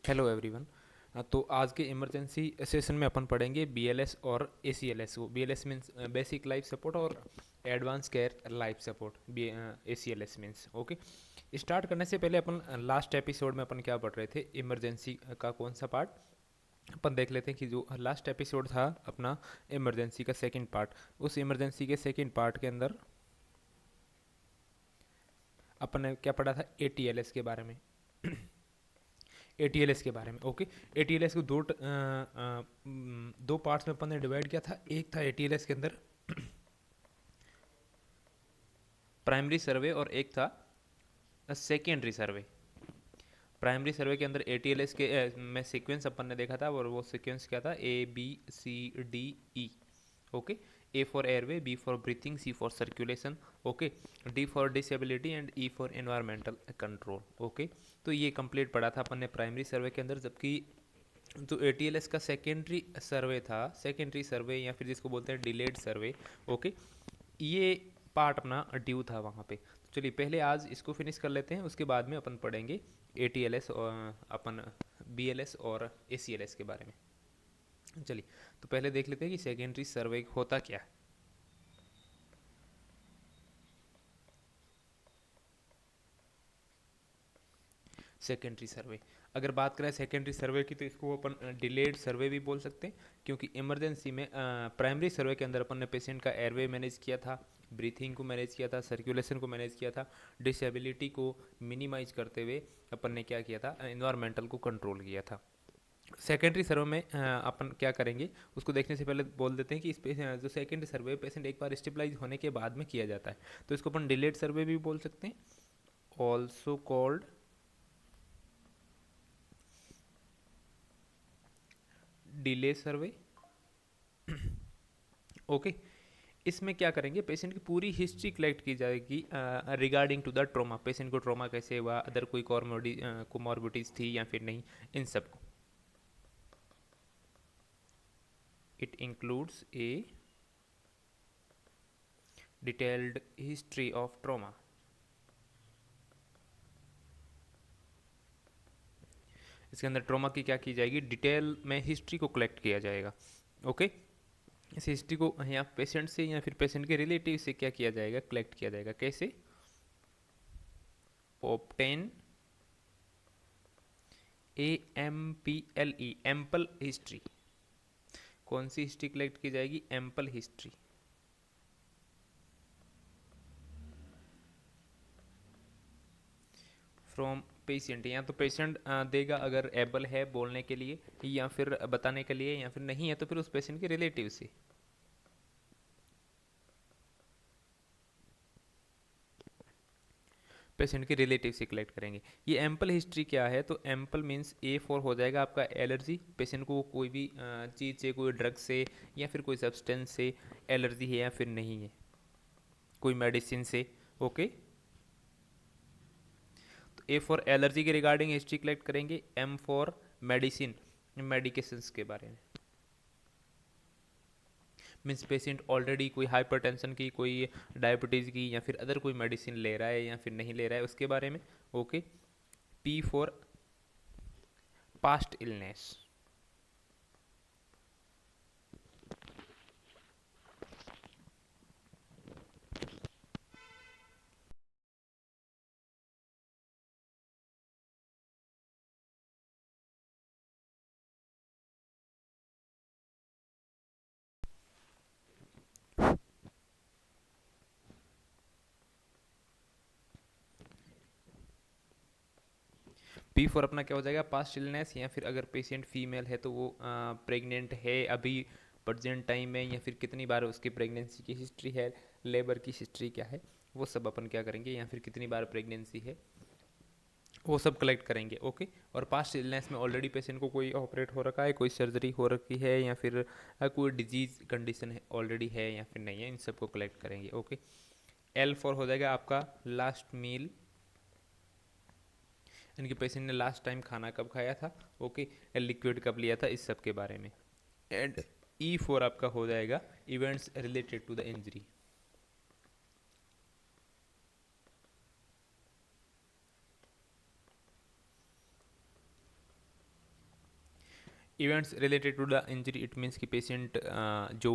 Hello everyone. तो आज के इमरजेंसी सेशन में अपन पढ़ेंगे बीएलएस और एसीएलएस को। BLS means basic life support और advance care life support. ACLS means okay. Start करने से पहले अपन लास्ट एपिसोड में अपन क्या पढ़ रहे थे, इमरजेंसी का कौन सा पार्ट अपन देख लेते हैं कि जो लास्ट एपिसोड था अपना इमरजेंसी का सेकंड पार्ट। उस इमरजेंसी के सेकंड पार्ट के अंदर अपन ने क्या पढ़ा था, एटीएलएस के बारे में। एटीएलएस के बारे में ओके। एटीएलएस को दो पार्ट्स में अपन ने डिवाइड किया था। एक था एटीएलएस के अंदर प्राइमरी सर्वे और एक था सेकेंडरी सर्वे। प्राइमरी सर्वे के अंदर एटीएलएस के में सीक्वेंस अपन ने देखा था, और वो सीक्वेंस क्या था, A B C D E okay. A for airway, B for breathing, C for circulation okay, D for disability and E for environmental control okay. तो ये कंप्लीट पढ़ा था अपन ने प्राइमरी सर्वे के अंदर। जबकि जो एटीएलएस का सेकेंडरी सर्वे था, सेकेंडरी सर्वे या फिर जिसको बोलते हैं डिलेड सर्वे ओके, ये पार्ट अपना ड्यू था वहाँ पे। तो चलिए पहले आज इसको फिनिश कर लेते हैं, उसके बाद में अपन पढ़ेंगे एटीएलएस और अपन बीएलएस और एसीएलएस के बारे में। चलिए तो पहले देख लेते हैं कि सेकेंडरी सर्वे होता क्या है। सेकेंडरी सर्वे, अगर बात करें सेकेंडरी सर्वे की, तो इसको अपन डिलेड सर्वे भी बोल सकते हैं, क्योंकि इमरजेंसी में प्राइमरी सर्वे के अंदर अपन ने पेशेंट का एयरवे मैनेज किया था, ब्रीथिंग को मैनेज किया था, सर्कुलेशन को मैनेज किया था, डिसेबिलिटी को मिनिमाइज करते हुए अपन ने क्या किया था, एनवायरमेंटल को कंट्रोल किया था। सेकेंडरी सर्वे में अपन क्या करेंगे उसको देखने से पहले बोल देते हैं कि जो सेकेंडरी सर्वे पेशेंट एक बार स्टेबलाइज होने के बाद में किया जाता है, तो इसको अपन डिलेड सर्वे भी बोल सकते हैं, ऑल्सो कॉल्ड डिले सर्वे ओके। इसमें क्या करेंगे, पेशेंट की पूरी हिस्ट्री कलेक्ट की जाएगी regarding to the trauma. Patient को ट्रॉमा कैसे हुआ, अदर कोई कोमॉर्बिडिटीज थी या फिर नहीं, इन सब को। It includes A detailed history of trauma. इसके अंदर ट्रॉमा की क्या की जाएगी, डिटेल में हिस्ट्री को कलेक्ट किया जाएगा ओके। इस हिस्ट्री को या पेशेंट से या फिर पेशेंट के रिलेटिव से क्या किया जाएगा, कलेक्ट किया जाएगा। कैसे, obtain A M P L E, ample history. कौन सी हिस्ट्री कलेक्ट की जाएगी, एम्पल हिस्ट्री फ्रॉम पेशेंट। या तो पेशेंट देगा अगर एबल है बोलने के लिए या फिर बताने के लिए, या फिर नहीं है तो फिर उस पेशेंट के रिलेटिव से। पेशेंट के रिलेटिव से कलेक्ट करेंगे। ये एम्पल हिस्ट्री क्या है, तो एम्पल मीन्स ए फॉर हो जाएगा आपका एलर्जी। पेशेंट को कोई भी चीज़ से, कोई ड्रग से या फिर कोई सब्सटेंस से एलर्जी है या फिर नहीं है, कोई मेडिसिन से ओके। तो ए फॉर एलर्जी के रिगार्डिंग हिस्ट्री कलेक्ट करेंगे, एम फॉर मेडिसिन, मेडिकेशंस के बारे में। मीन्स पेशेंट ऑलरेडी कोई हाइपरटेंशन की, कोई डायबिटीज़ की या फिर अदर कोई मेडिसिन ले रहा है या फिर नहीं ले रहा है, उसके बारे में okay. P for past illness. P for अपना क्या हो जाएगा, पास्ट इलनेस, या फिर अगर पेशेंट फीमेल है तो वो प्रेग्नेंट है अभी प्रेजेंट टाइम में, या फिर कितनी बार उसकी प्रेगनेंसी की हिस्ट्री है, लेबर की हिस्ट्री क्या है, वो सब अपन क्या करेंगे, या फिर कितनी बार प्रेगनेंसी है, वो सब कलेक्ट करेंगे ओके। और पास्ट इलनेस में ऑलरेडी पेशेंट को कोई ऑपरेट हो रखा है, कोई सर्जरी हो रखी है, या फिर कोई डिजीज कंडीशन है ऑलरेडी है या फिर नहीं है, इन सब को कलेक्ट करेंगे ओके। एल फॉर हो जाएगा आपका लास्ट मील, इनके पेशेंट ने लास्ट टाइम खाना कब खाया था ओके, लिक्विड कब लिया था, इस सब के बारे में। एंड ई फोर आपका हो जाएगा events related to the injury. Events related to the injury, it means कि पेशेंट जो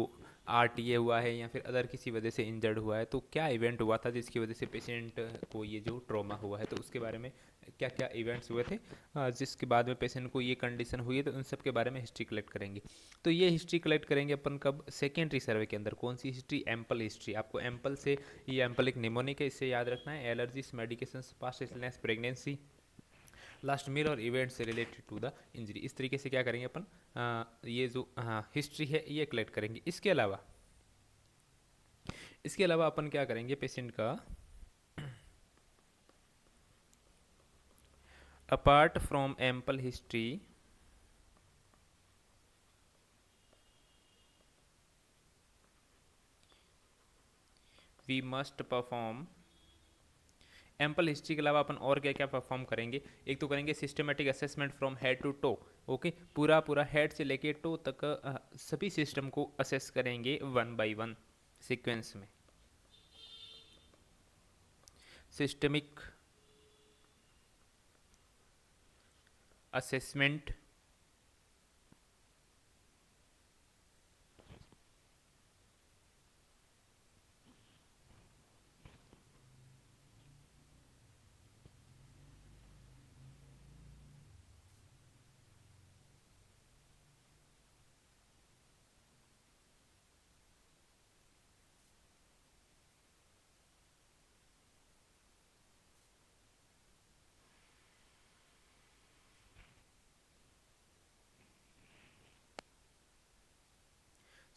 आरटीए हुआ है या फिर अदर किसी वजह से इंजर्ड हुआ है, तो क्या इवेंट हुआ था जिसकी वजह से पेशेंट को ये जो ट्रॉमा हुआ है, तो उसके बारे में क्या क्या इवेंट्स हुए थे जिसके बाद में पेशेंट को ये कंडीशन हुई है, तो उन सब के बारे में हिस्ट्री कलेक्ट करेंगे। तो ये हिस्ट्री कलेक्ट करेंगे अपन कब, सेकेंडरी सर्वे के अंदर। कौन सी हिस्ट्री? Ample history. आपको एम्पल से, ये एम्पल एक निमोनिक है, इससे याद रखना है। Allergies, medication, past illness, pregnancy, last meal और events related to the injury. इस तरीके से क्या करेंगे अपन, ये जो हिस्ट्री है ये कलेक्ट करेंगे। इसके अलावा अपन क्या करेंगे, पेशेंट का apart from ample history, we must perform, ample history के अलावा अपन और क्या क्या परफॉर्म करेंगे। एक तो करेंगे systematic assessment from head to toe. Okay, पूरा पूरा हेड से लेके टो तक सभी सिस्टम को असेस करेंगे वन बाय वन सीक्वेंस में। सिस्टमिक असेसमेंट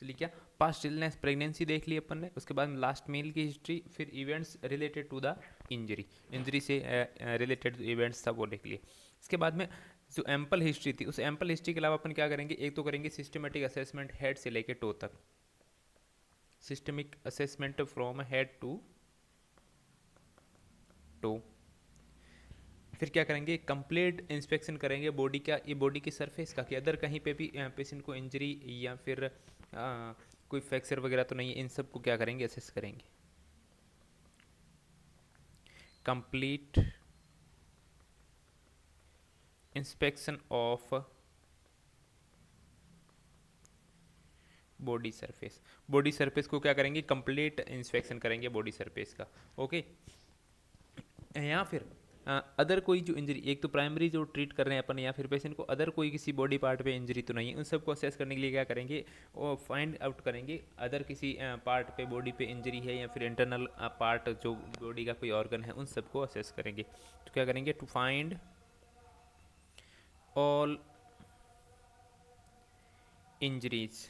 चलिए, क्या पास्ट इलनेस, प्रेगनेंसी देख ली अपन ने, उसके बाद लास्ट मील की हिस्ट्री, फिर events related to the injury, injury से रिलेटेड इवेंट्स था वो देख लिए। इसके बाद में जो एम्पल हिस्ट्री थी, उस एम्पल हिस्ट्री के अलावा अपन क्या करेंगे, एक तो करेंगे सिस्टमेटिक असेसमेंट हेड से लेके टो तक, systemic assessment from head to toe. फिर क्या करेंगे, कंप्लीट इंस्पेक्शन करेंगे बॉडी का, ये बॉडी की सरफेस का, कि अदर कहीं पे भी पेशेंट को इंजरी या फिर कोई फ्रैक्चर वगैरह तो नहीं है, इन सब को क्या करेंगे, असेस करेंगे। Complete inspection of body surface, body surface को क्या करेंगे, कंप्लीट इंस्पेक्शन करेंगे बॉडी सरफेस का। ओके, या फिर अदर कोई जो इंजरी, एक तो प्राइमरी जो ट्रीट कर रहे हैं अपन, या फिर पेशेंट को अदर कोई किसी बॉडी पार्ट पे इंजरी तो नहीं है, उन सबको असेस करने के लिए क्या करेंगे, वो फाइंड आउट करेंगे अदर किसी पार्ट पे बॉडी पे इंजरी है, या फिर इंटरनल पार्ट जो बॉडी का कोई ऑर्गन है, उन सबको असेस करेंगे। तो क्या करेंगे, टू फाइंड ऑल इंजरीज,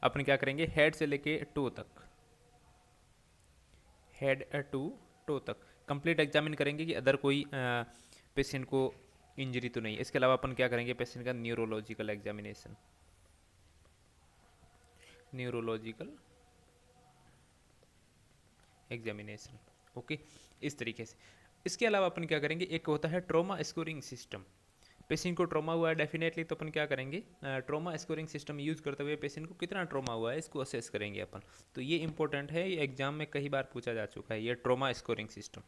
अपन क्या करेंगे, हेड से लेके टो तक, हेड टू टो तक कंप्लीट एग्जामिन करेंगे कि अदर कोई पेशेंट को इंजरी तो नहीं है। इसके अलावा अपन क्या करेंगे, पेशेंट का neurological examination, neurological examination. Okay, इस तरीके से। इसके अलावा अपन क्या करेंगे, एक होता है ट्रॉमा स्कोरिंग सिस्टम। पेशेंट को ट्रॉमा हुआ है डेफिनेटली, तो अपन क्या करेंगे, ट्रॉमा स्कोरिंग सिस्टम यूज करते हुए पेशेंट को कितना ट्रॉमा हुआ है इसको असेस करेंगे अपन। तो ये इंपॉर्टेंट है, ये एग्जाम में कई बार पूछा जा चुका है, ये trauma scoring system.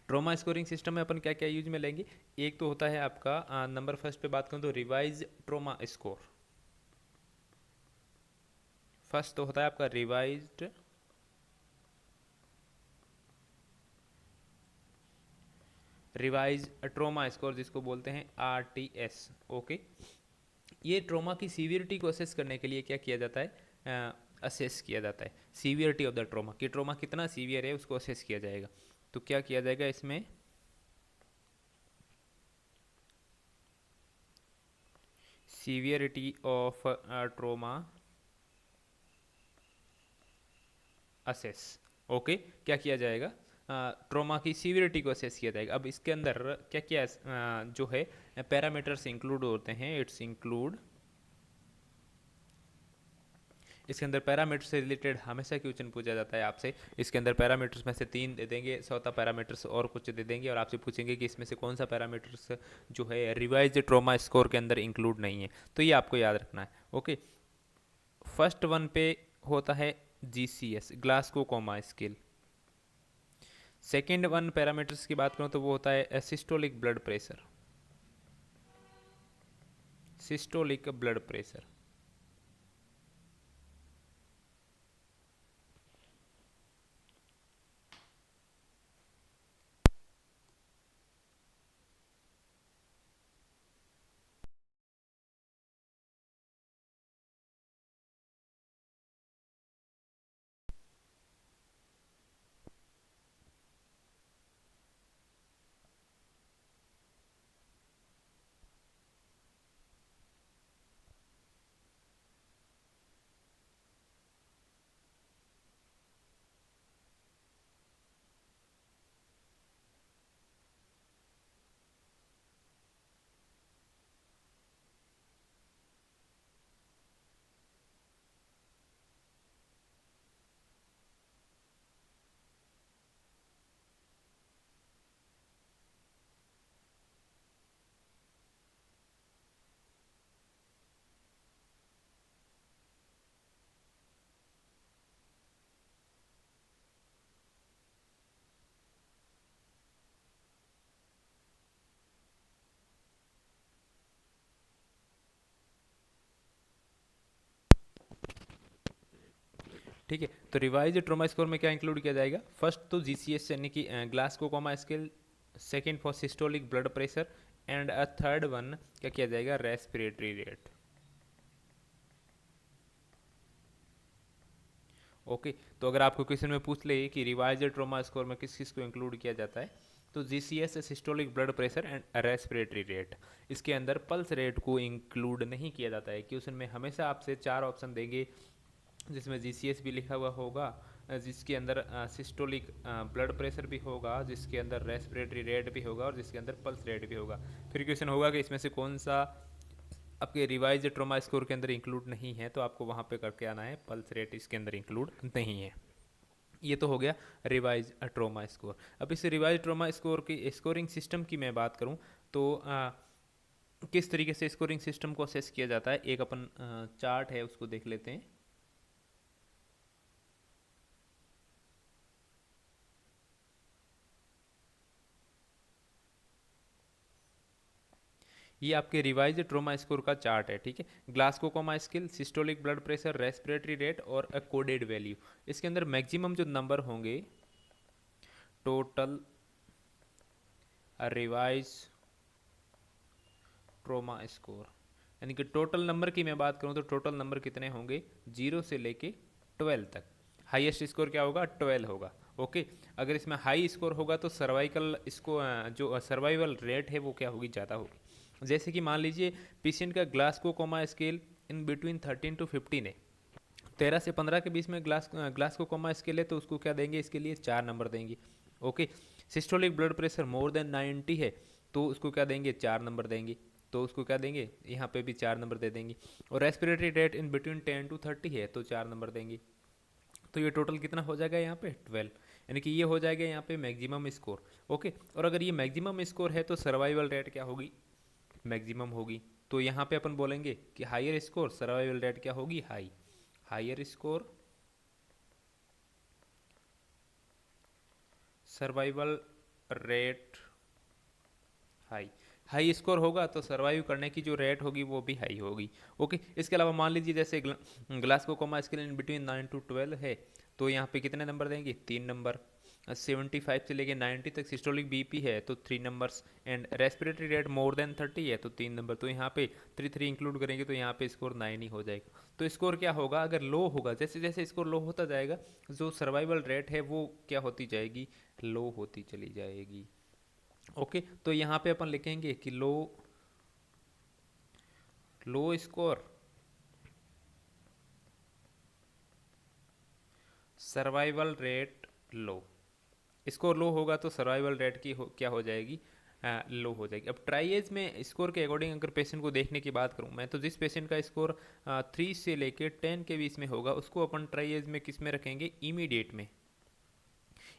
Trauma scoring system में अपन क्या क्या यूज में लेंगे, एक तो होता है आपका नंबर फर्स्ट पे बात करूँ तो रिवाइज ट्रॉमा स्कोर। फर्स्ट तो होता है आपका रिवाइज्ड ट्रॉमा स्कोर, जिसको बोलते हैं RTS। ओके, ये ट्रॉमा की सीवियरिटी को असेस करने के लिए क्या किया जाता है, असेस किया जाता है सीवियरिटी ऑफ द ट्रॉमा, कि ट्रॉमा कितना सीवियर है उसको असेस किया जाएगा। तो क्या किया जाएगा इसमें, severity of trauma assess. Okay, क्या किया जाएगा, ट्रॉमा की सीवियरिटी को असेस किया जाएगा। अब इसके अंदर क्या क्या जो है पैरामीटर्स इंक्लूड होते हैं, इट्स इंक्लूड, इसके अंदर पैरामीटर से रिलेटेड हमेशा क्वेश्चन पूछा जाता है आपसे। इसके अंदर पैरामीटर्स में से 3 दे देंगे, चौथा पैरामीटर्स और कुछ दे देंगे, और आपसे पूछेंगे कि इसमें से कौन सा पैरामीटर्स जो है रिवाइज ट्रॉमा स्कोर के अंदर इंक्लूड नहीं है। तो ये आपको याद रखना है। ओके, फर्स्ट वन पे होता है GCS, Glasgow coma scale. Second one parameters की बात करूँ तो वो होता है systolic blood pressure, systolic blood pressure. ठीक है, तो रिवाइज ट्रोमा स्कोर में क्या इंक्लूड किया जाएगा? फर्स्ट तो GCS यानी कि Glasgow coma scale, second for systolic blood pressure, and uh third one क्या किया जाएगा? Respiratory rate. ओके, तो अगर आपको क्वेश्चन में पूछ ले कि रिवाइज ट्रोमा स्कोर में किस किस को इंक्लूड किया जाता है, तो GCS systolic blood pressure and respiratory rate. इसके अंदर पल्स रेट को इंक्लूड नहीं किया जाता है। क्वेश्चन में हमेशा आपसे 4 ऑप्शन देंगे जिसमें GCS भी लिखा हुआ होगा, जिसके अंदर सिस्टोलिक ब्लड प्रेशर भी होगा, जिसके अंदर रेस्पिरेटरी रेट भी होगा और जिसके अंदर पल्स रेट भी होगा। फिर क्वेश्चन होगा कि इसमें से कौन सा आपके रिवाइज ट्रोमा स्कोर के अंदर इंक्लूड नहीं है, तो आपको वहाँ पे करके आना है पल्स रेट इसके अंदर इंक्लूड नहीं है। ये तो हो गया रिवाइज ट्रोमा स्कोर। अब इस रिवाइज ट्रोमा स्कोर की स्कोरिंग सिस्टम की मैं बात करूँ तो किस तरीके से स्कोरिंग सिस्टम को असेस किया जाता है, एक अपन चार्ट है उसको देख लेते हैं। ये आपके रिवाइज ट्रोमा स्कोर का चार्ट है, ठीक है। Glasgow coma scale, systolic blood pressure, respiratory rate और अ कोडेड वैल्यू। इसके अंदर मैक्सिमम जो नंबर होंगे टोटल रिवाइज ट्रोमा स्कोर, यानी कि टोटल नंबर की मैं बात करूं तो टोटल नंबर कितने होंगे? 0 से लेके 12 तक। हाईएस्ट स्कोर क्या होगा? 12 होगा। ओके, अगर इसमें हाई स्कोर होगा तो सर्वाइकल इसको जो सर्वाइवल रेट है वो क्या होगी? ज़्यादा होगी। जैसे कि मान लीजिए पेशेंट का Glasgow coma scale in between 13 to 15 है, 13 से 15 के बीच में ग्लासगो कोमा स्केल है, तो उसको क्या देंगे? इसके लिए 4 नंबर देंगे। Okay, systolic blood pressure more than 90 है, तो उसको क्या देंगे? 4 नंबर देंगे। तो उसको क्या देंगे? यहाँ पे भी 4 नंबर दे देंगे। और respiratory rate in between 10 to 30 है, तो 4 नंबर देंगे। तो ये टोटल कितना हो जाएगा यहाँ पे? 12, यानी कि ये हो जाएगा यहाँ पे मैक्सिमम स्कोर। ओके, और अगर ये मैक्सिमम स्कोर है तो सर्वाइवल रेट क्या होगी? मैक्सिमम होगी। तो यहाँ पे अपन बोलेंगे कि हायर स्कोर सर्वाइवल रेट क्या होगी? High. Higher score survival rate high. High score होगा तो सर्वाइव करने की जो रेट होगी वो भी हाई होगी। ओके, इसके अलावा मान लीजिए जैसे Glasgow coma scale in between 9 to 12 है, तो यहाँ पे कितने नंबर देंगे? 3 नंबर। 75 से लेके 90 तक सिस्टोलिक बीपी है तो 3 numbers, and respiratory rate more than 30 है तो 3 नंबर। तो यहाँ पे 3 इंक्लूड करेंगे तो यहाँ पे स्कोर 9 ही हो जाएगा। तो स्कोर क्या होगा? अगर लो होगा, जैसे जैसे स्कोर लो होता जाएगा, जो सर्वाइवल रेट है वो क्या होती जाएगी? लो होती चली जाएगी। ओके, तो यहाँ पे अपन लिखेंगे कि लो लो स्कोर सर्वाइवल रेट लो। स्कोर लो होगा तो सर्वाइवल रेट की क्या हो जाएगी? लो हो जाएगी। अब ट्राइएज में स्कोर के अकॉर्डिंग अगर पेशेंट को देखने की बात करूँ मैं, तो जिस पेशेंट का स्कोर 3 से लेके 10 के बीच में होगा उसको अपन ट्राइएज में किस में रखेंगे? इमीडिएट में,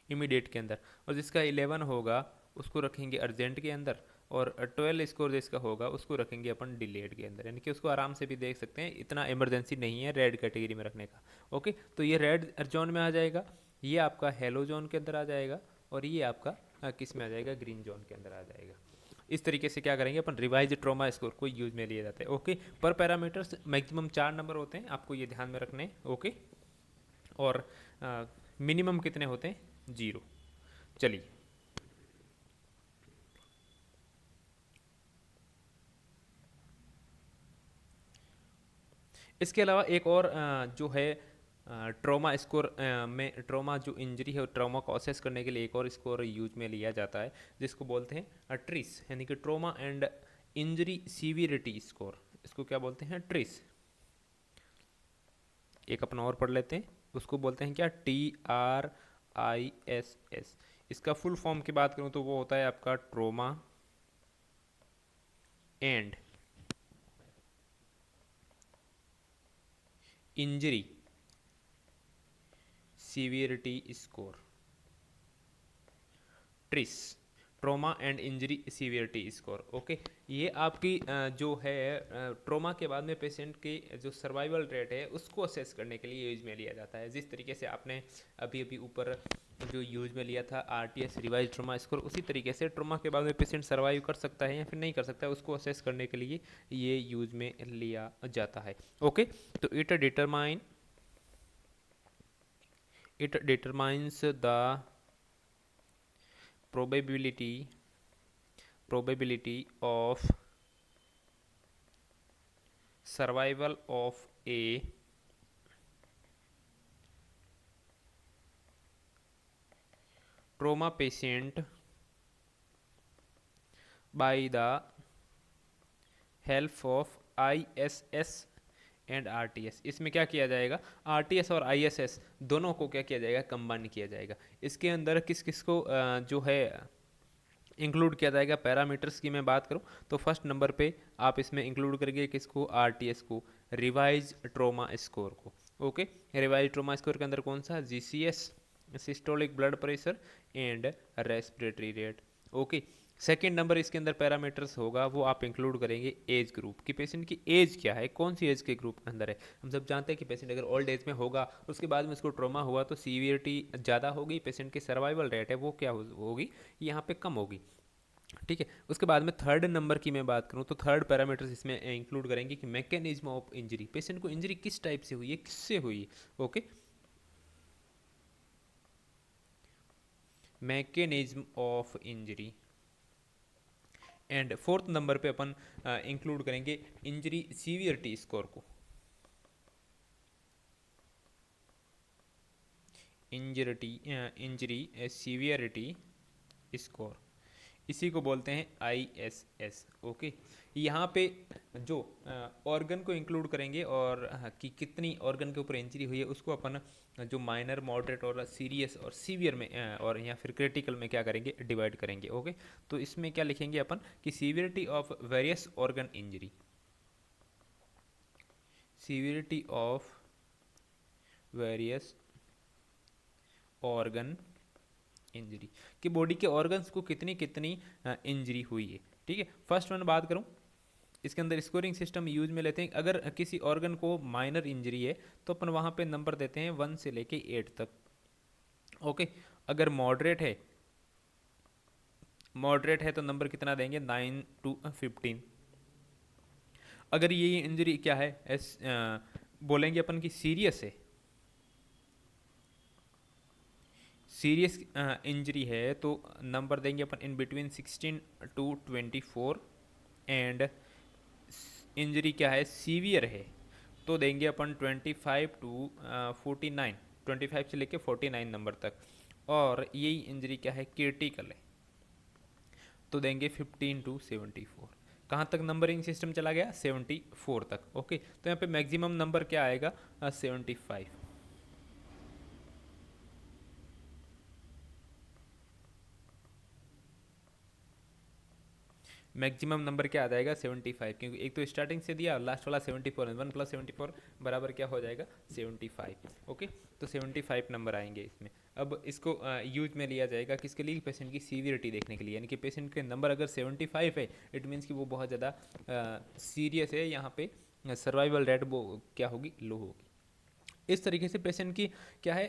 इमीडिएट के अंदर। और जिसका 11 होगा उसको रखेंगे अर्जेंट के अंदर। और 12 स्कोर जिसका होगा उसको रखेंगे अपन डिलेड के अंदर, यानी कि उसको आराम से भी देख सकते हैं, इतना इमरजेंसी नहीं है रेड कैटेगरी में रखने का। ओके, तो ये रेड जोन में आ जाएगा, ये आपका येलो जोन के अंदर आ जाएगा, और ये आपका किस में आ जाएगा, ग्रीन जोन के अंदर आ जाएगा। इस तरीके से क्या करेंगे अपन, रिवाइज ट्रॉमा स्कोर को यूज में लिए जाते हैं। ओके, पर पैरामीटर्स मैक्सिमम 4 नंबर होते हैं, आपको ये ध्यान में रखने हैं। ओके, और मिनिमम कितने होते हैं, 0। चलिए, इसके अलावा एक और जो है ट्रॉमा स्कोर में, ट्रॉमा जो इंजरी है ट्रॉमा को असेस करने के लिए एक और स्कोर यूज में लिया जाता है, जिसको बोलते हैं ट्रिस, यानी कि trauma and injury severity score. इसको क्या बोलते हैं, ट्रिस। एक अपना और पढ़ लेते हैं, उसको बोलते हैं क्या, TRISS। इसका फुल फॉर्म की बात करूं तो वो होता है आपका trauma and injury severity score, TRISS, trauma and injury severity score. Okay, ये आपकी जो है ट्रोमा के बाद में पेशेंट की जो सर्वाइवल रेट है उसको असेस करने के लिए यूज में लिया जाता है। जिस तरीके से आपने अभी अभी ऊपर जो यूज में लिया था RTS रिवाइज ट्रोमा स्कोर, उसी तरीके से ट्रोमा के बाद में पेशेंट सर्वाइव कर सकता है या फिर नहीं कर सकता है, उसको असेस करने के लिए ये यूज में लिया जाता है। ओके, तो it determines the probability of survival of a trauma patient by the help of ISS and RTS। इसमें क्या किया जाएगा, RTS और ISS दोनों को क्या किया जाएगा, कंबाइन किया जाएगा। इसके अंदर किस किस को जो है इंक्लूड किया जाएगा, पैरामीटर्स की मैं बात करूं तो फर्स्ट नंबर पे आप इसमें इंक्लूड करेंगे किसको, RTS को, रिवाइज ट्रोमा स्कोर को। ओके, रिवाइज ट्रोमा स्कोर के अंदर कौन सा, GCS, systolic blood pressure and respiratory rate. Okay, second number इसके अंदर पैरामीटर्स होगा वो आप इंक्लूड करेंगे एज ग्रुप की, पेशेंट की एज क्या है, कौन सी एज के ग्रुप के अंदर है। हम सब जानते हैं कि पेशेंट अगर ओल्ड एज में होगा उसके बाद में उसको ट्रॉमा हुआ तो सीवियरिटी ज़्यादा होगी, पेशेंट की सर्वाइवल रेट है वो क्या होगी, यहाँ पे कम होगी। ठीक है, उसके बाद में थर्ड नंबर की मैं बात करूँ तो थर्ड पैरामीटर्स इसमें इंक्लूड करेंगे कि मैकेनिज्म ऑफ इंजरी, पेशेंट को इंजरी किस टाइप से हुई है, किससे हुई है। Okay, mechanism of injury. And fourth number पे अपन इंक्लूड करेंगे इंजरी सीवियरिटी स्कोर को, इंजरी सीवियरिटी स्कोर, इसी को बोलते हैं ISS। ओके, यहाँ पे जो ऑर्गन को इंक्लूड करेंगे और कि कितनी ऑर्गन के ऊपर इंजरी हुई है उसको अपन जो माइनर, मॉडरेट और सीरियस और सीवियर में और या फिर क्रिटिकल में क्या करेंगे, डिवाइड करेंगे। ओके, तो इसमें क्या लिखेंगे अपन कि severity of various organ injury, severity of various organ injury, कि बॉडी के ऑर्गन्स को कितनी कितनी इंजरी हुई है। ठीक है, फर्स्ट वन बात करूं, इसके अंदर स्कोरिंग सिस्टम यूज में लेते हैं। अगर किसी ऑर्गन को माइनर इंजरी है तो अपन वहां पे नंबर देते हैं 1 से लेके 8 तक। ओके, अगर मॉडरेट है तो नंबर कितना देंगे, 9 to 15। अगर ये इंजरी क्या है, बोलेंगे अपन की सीरियस है, सीरियस इंजरी है तो नंबर देंगे अपन in between 16 to 24। And injury क्या है, सीवियर है तो देंगे अपन 25 to 49, 25 से लेके 49 नंबर तक। और यही इंजरी क्या है, क्रिटिकल है तो देंगे 15 to 74। कहाँ तक नंबरिंग सिस्टम चला गया, 74 तक। ओके, तो यहाँ पे मैक्सिमम नंबर क्या आएगा, 75। मैक्सिमम नंबर क्या आ जाएगा, 75, क्योंकि एक तो स्टार्टिंग से दिया, लास्ट वाला 74 है, 1 + 74 बराबर क्या हो जाएगा, 75। ओके, तो 75 नंबर आएंगे इसमें। अब इसको यूज में लिया जाएगा किसके लिए, पेशेंट की सीवियरिटी देखने के लिए, यानी कि पेशेंट के नंबर अगर 75 है इट मीन्स कि वो बहुत ज़्यादा सीरियस है, यहाँ पे सर्वाइवल रेट वो क्या होगी, लो होगी। इस तरीके से पेशेंट की क्या है,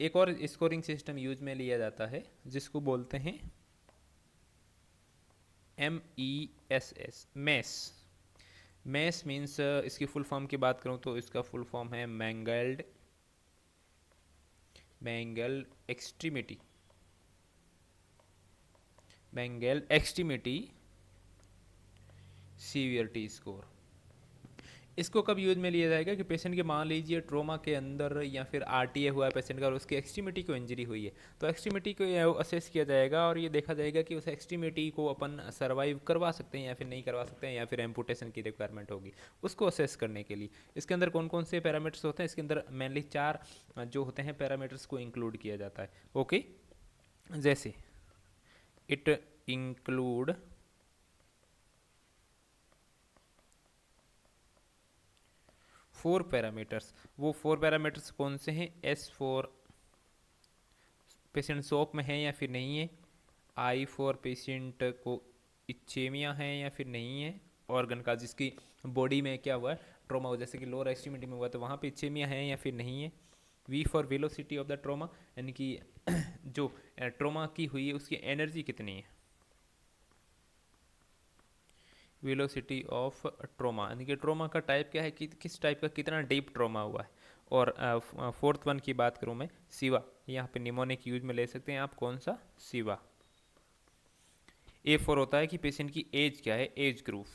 एक और स्कोरिंग सिस्टम यूज में लिया जाता है जिसको बोलते हैं MESS, मैस। मैस मीन्स इसकी फुल फॉर्म की बात करूँ तो इसका फुल फॉर्म है mangled extremity, mangled extremity severity score. इसको कब यूज में लिया जाएगा कि पेशेंट के मान लीजिए ट्रोमा के अंदर या फिर RTA हुआ है पेशेंट का और उसकी एक्सट्रीमिटी को इंजरी हुई है, तो एक्सट्रीमिटी को असेस किया जाएगा और ये देखा जाएगा कि उस एक्सट्रीमिटी को अपन सर्वाइव करवा सकते हैं या फिर नहीं करवा सकते हैं, या फिर एम्पुटेशन की रिक्वायरमेंट होगी, उसको असेस करने के लिए इसके अंदर कौन कौन से पैरामीटर्स होते हैं, इसके अंदर मेनली 4 जो होते हैं पैरामीटर्स को इंक्लूड किया जाता है। ओके, जैसे इट इंक्लूड 4 पैरामीटर्स। वो 4 पैरामीटर्स कौन से हैं, S4 पेशेंट शॉक में है या फिर नहीं है, I4 पेशेंट को इच्छेमिया है या फिर नहीं है, ऑर्गन का जिसकी बॉडी में क्या हुआ है ट्रोमा हो, जैसे कि लोअर एक्सट्रीमिटी में हुआ तो वहाँ पे इच्छेमिया है या फिर नहीं है। V for velocity of the trauma, यानी कि जो ट्रोमा की हुई है उसकी एनर्जी कितनी है, वेलोसिटी ऑफ ट्रोमा, यानी कि ट्रोमा का टाइप क्या है कि किस टाइप का कितना डीप ट्रोमा हुआ है। और 4th वन की बात करूँ मैं, सीवा, यहाँ पे निमोनिक यूज में ले सकते हैं आप, कौन सा, सीवा। A4 होता है कि पेशेंट की एज क्या है, एज ग्रुप,